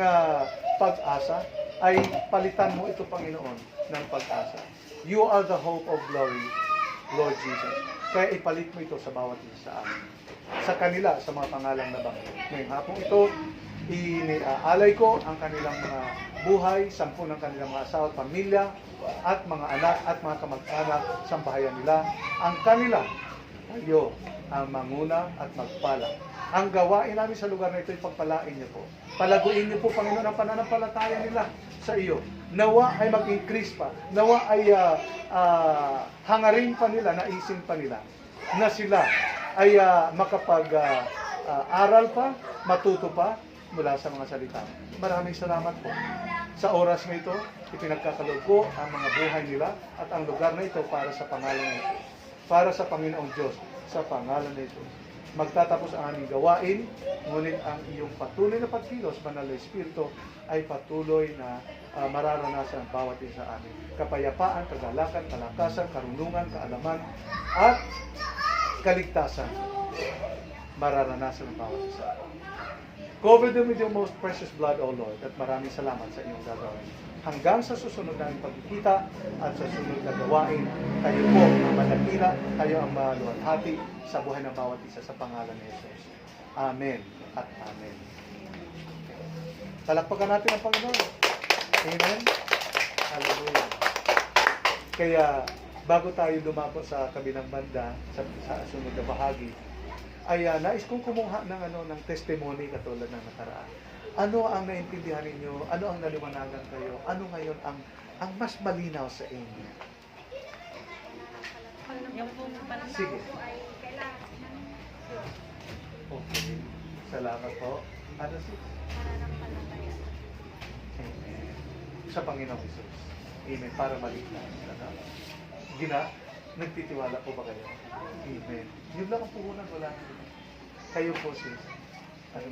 pag-asa, ay palitan mo ito, Panginoon, ng pag-asa. You are the hope of glory, Lord Jesus. Kaya ipalit mo ito sa bawat isa sa amin. Sa kanila, sa mga pangalang nabanggit. Ngayong hapong ito, iniaalay ko ang kanilang mga buhay, 10 ng kanilang mga asawa at pamilya, at mga anak at mga kamag-anak sa bahayan nila. Ang kanila, tayo ang manguna at magpala. Ang gawain namin sa lugar na ito ay pagpalain niyo po. Palaguin niyo po, Panginoon, ang pananampalataya nila sa iyo. Nawa ay mag-increase pa. Nawa ay hangarin pa nila, naisin pa nila, na sila ay makapag-aral pa, matuto pa mula sa mga salita. Maraming salamat po. Sa oras na ito, ipinagkakaloob ko ang mga buhay nila at ang lugar na ito para sa pangalan na ito. Para sa Panginoong Diyos, sa pangalan na ito. Magtatapos ang aming gawain, ngunit ang iyong patuloy na pagkilos, Banal na Espiritu, ay patuloy na mararanasan ng bawat isa sa amin. Kapayapaan, kagalakan, kalakasan, karunungan, kaalaman, at kaligtasan, mararanasan ng bawat isa. Cover them with your most precious blood, O Lord, at maraming salamat sa iyong gagawin. Hanggang sa susunod namin pagkikita at sa susunod na gawain, kayo po ang madakila, kayo ang maluwalhati sa buhay ng bawat isa sa pangalan ni Jesus. Amen at Amen. Talakpakan natin ang Panginoon. Amen. Hallelujah. Kaya bago tayo dumako sa kabilang banda, sa sunod na bahagi, ay nais kong kumuha ng testimony katulad ng nakaraan. Ano ang naintindihan ninyo? Ano ang naliwanagan kayo? Ano ngayon ang mas malinaw sa inyo?
Yung pong
Sige. Okay. Salamat po. Ano si? Amen. Sa Panginoong Jesus. Amen. Para maligtas. Nagtitiwala po ba kayo? Amen. Yun lang ang puhunan. Wala na. Kayo po, sis. Ano?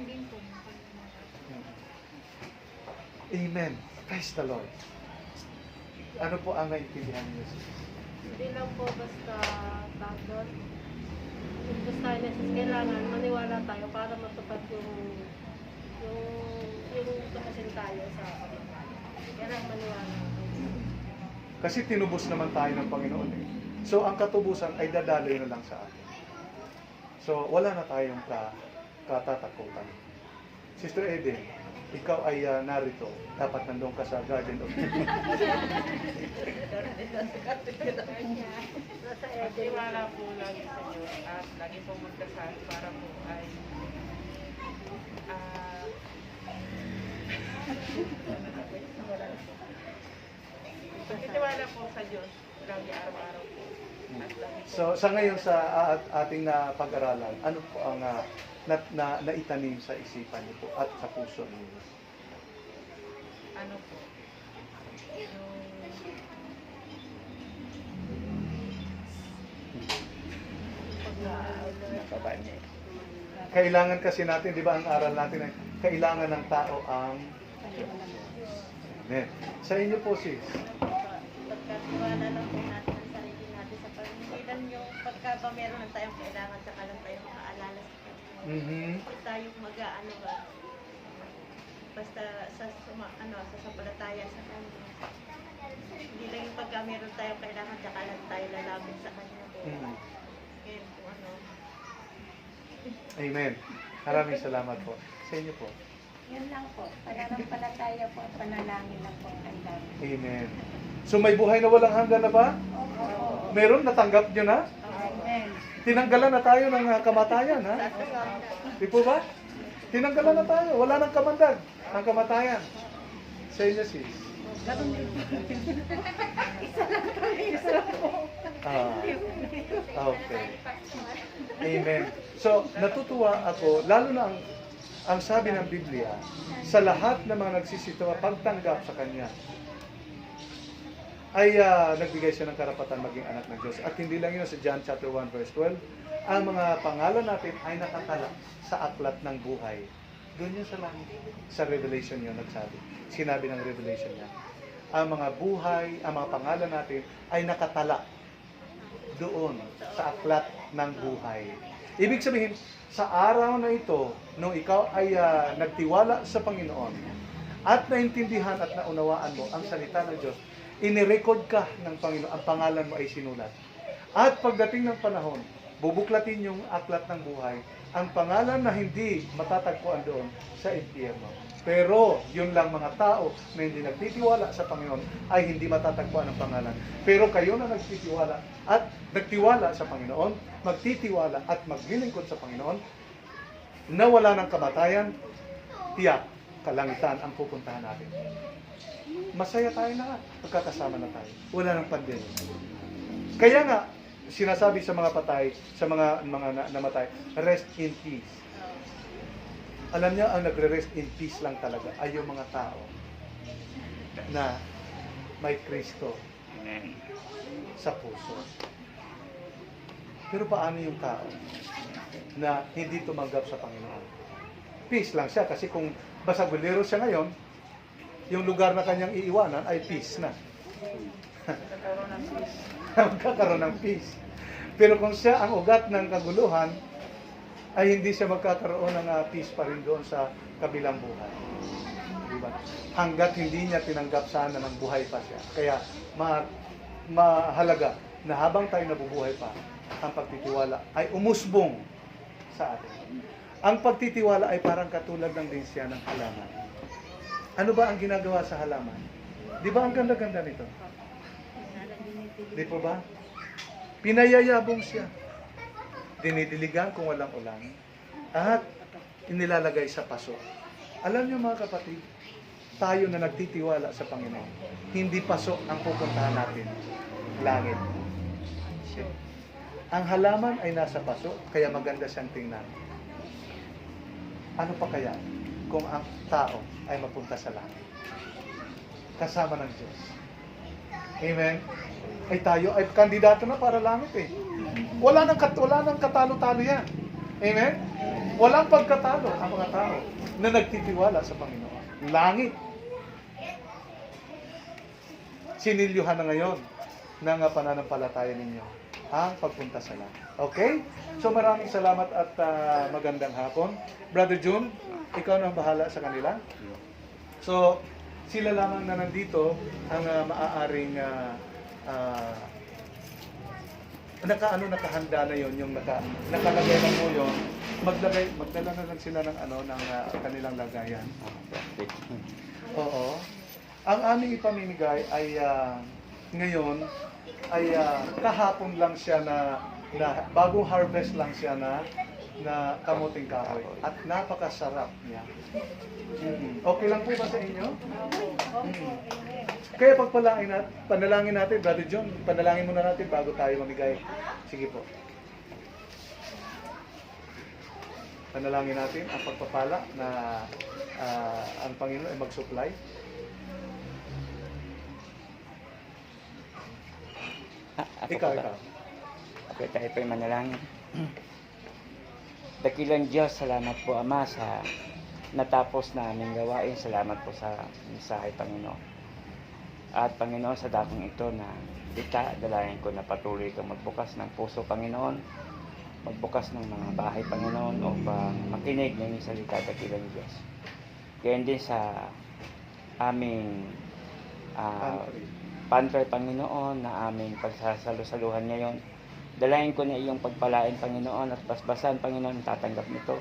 Amen. Praise the Lord. Ano po ang naintindihan niyo, sis?
Hindi lang po basta tagod. Gusto tayo na sis, kailangan maniwala tayo para matupad yung tumasin tayo sa kailangan maniwala.
Kasi tinubos naman tayo ng Panginoon eh. So ang katubusan ay dadaloy na lang sa atin. So wala na tayong katatakutan. Sister Eden, ikaw ay narito, dapat nandun ka sa Garden of Eden.
Nasa Eden.
Tiwala po lagi sa Diyos at lagi po magdasal para po ay pagtitiwala po sa Diyos lagi araw-araw po. At lagi po,
So sa ngayon sa ating pag-aralan, ano po ang naitanim sa isipan niyo po at sa puso niyo?
ano po, yung
Nakaba niya.
Kailangan kasi natin, di ba ang aral natin ay kailangan ng tao ang Amen. Sa inyo po sis,
Pagkatiwala lang po natin ang sarili natin sa Panginoon. Yung pagka ba meron na tayong kailangan, saka lang tayong makaalala sa Panginoon. Hindi tayong mag-ano ba, basta sa sasampalataya sa Kanya. Hindi lang yung pagka meron tayong kailangan, saka lang tayo lalapit sa Kanya. Ngayon po
Amen. Maraming salamat po. Sa inyo po.
Yun lang po. Pananampalataya po at panalangin lang po ang kailangan.
Amen. So may buhay na walang hanggan na ba?
Opo.
Meron? Natanggap nyo na?
Amen.
Tinanggalan na tayo ng kamatayan, ha? Di po ba? Tinanggalan na tayo. Wala nang kamandag ang kamatayan. Sa inyo, sis. Okay. Amen. So, natutuwa ako, lalo na ang sabi ng Biblia, sa lahat ng mga nagsisitawa, pagtanggap sa Kanya, ay nagbigay siya ng karapatan maging anak ng Diyos. At hindi lang yun sa John chapter 1 verse 12, ang mga pangalan natin ay nakatala sa aklat ng buhay. Doon yun sa langit. Sa Revelation yun nagsabi. Sinabi ng Revelation niya. Ang mga buhay, ang mga pangalan natin ay nakatala doon sa aklat ng buhay. Ibig sabihin, sa araw na ito, nung ikaw ay nagtiwala sa Panginoon at naintindihan at naunawaan mo ang salita ng Diyos, inirecord ka ng Panginoon, ang pangalan mo ay sinulat. At pagdating ng panahon, bubuklatin yung aklat ng buhay, ang pangalan na hindi matatagpuan doon sa impyerno. Pero yun lang mga tao na hindi nagtitiwala sa Panginoon ay hindi matatagpuan ang pangalan. Pero kayo na nagtitiwala at nagtiwala sa Panginoon, magtitiwala at maglilingkod sa Panginoon, na wala ng kamatayan, tiyak, kalangitan ang pupuntahan natin. Masaya tayo lahat, pagkakasama na tayo. Wala ng pandemya. Kaya nga, sinasabi sa mga patay, sa mga namatay, rest in peace. Alam niyo, ang nagre-rest in peace lang talaga ay yung mga tao na may Kristo
Amen.
sa puso. Pero paano yung tao na hindi tumanggap sa Panginoon? Peace lang siya kasi kung basagulero siya ngayon, yung lugar na kanyang iiwanan ay peace na.
nagkaroon ng peace.
Magkakaroon ng peace. Pero kung siya ang ugat ng kaguluhan, ay hindi siya magkakaroon ng peace pa rin doon sa kabilang buhay. Diba? Hanggat hindi niya tinanggap sana ng buhay pa siya. Kaya mahalaga na habang tayo nabubuhay pa, ang pagtitiwala ay umusbong sa atin. Ang pagtitiwala ay parang katulad ng linsya ng halaman. Ano ba ang ginagawa sa halaman? Di ba ang ganda-ganda nito? Di po ba? Pinayayabong siya. Dinidiligan kung walang ulan. At inilalagay sa paso. Alam niyo mga kapatid, tayo na nagtitiwala sa Panginoon, hindi paso ang pupuntahan natin. Langit. Ang halaman ay nasa paso, kaya maganda siyang tingnan. Ano pa kaya kung ang tao ay mapunta sa langit? Kasama ng Diyos. Amen? Ay tayo ay kandidato na para langit eh. Wala nang katalo-talo yan. Amen? Walang pagkatalo ang mga tao na nagtitiwala sa Panginoon. Langit. Sinilyuhan na ngayon ng pananampalataya ninyo ang pagpunta sa langit. Okay? So maraming salamat at magandang hapon. Brother June, ikaw na ang bahala sa kanila. So, sila lamang na nandito ang maaaring nakahanda na yon, yung nakalagay lang mo yon magdala na lang sila ng kanilang lagayan.
Plastic.
Oo. Ang aming ipamimigay ay ngayon ay kahapon lang siya na bagong harvest lang siya na kamuting kahoy at napakasarap niya. Okay lang po ba sa inyo? Kaya panalangin natin, Brother John, panalangin muna natin bago tayo mamigay. Sige po. Panalangin natin ang pagpapala na ang Panginoon ay mag-supply.
Ako
Ikaw.
po ba? Okay, tayo po'y manalangin. Dakilang Diyos, salamat po Ama sa natapos na aming gawain. Salamat po sa mensahe, Panginoon. At Panginoon, sa dakong ito na dalangin ko na patuloy kang magbukas ng puso, Panginoon. Magbukas ng mga bahay, Panginoon, upang makinig ng iyong salita, dakilang Diyos. Kaya din sa aming pantry, Panginoon, na aming pagsasalusaluhan ngayon. Dalayan ko na iyong pagpalain, Panginoon, at basbasan, Panginoon, tatanggap nito.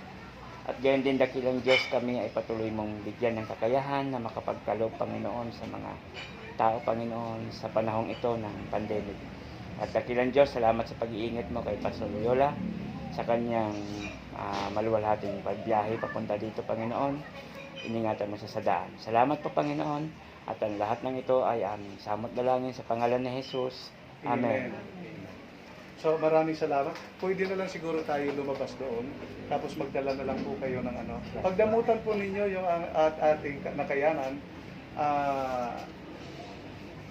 At gayon din, dakilang Diyos, kami ay patuloy mong bigyan ng kakayahan na makapagkaloob, Panginoon, sa mga tao, Panginoon, sa panahong ito ng pandemic. At dakilang Diyos, salamat sa pag-iingat mo kay Pastor Loyola, sa kanyang maluwalhating pagbiyahe papunta dito, Panginoon. Iningatan mo sa daan. Salamat po, Panginoon. At ang lahat ng ito ay aming samot dalangin sa pangalan ni Jesus. Amen.
So maraming salamat. Pwede na lang siguro tayo lumabas doon. Tapos magdala na lang po kayo ng Pagdamutan po ninyo yung ating nakayanan.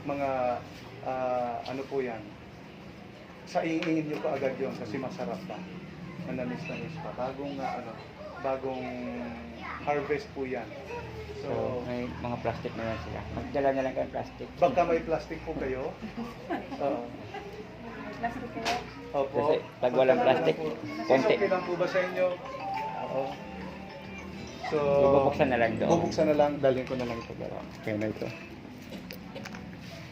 Mga ano po yan. Sa iingin nyo po agad yun kasi masarap pa. Manamis-namis pa. Bagong harvest po yan.
So, may mga plastic na lang sila. Magdala na lang kayo plastic.
Baka may plastic po kayo. Oo.
Plastic kayo.
Opo.
Kasi pag walang plastic, konti.
Okay lang po ba sa inyo? Oo. So,
Bubuksan na lang doon.
bubuksan na lang, dalhin ko na lang ito.
Okay na ito.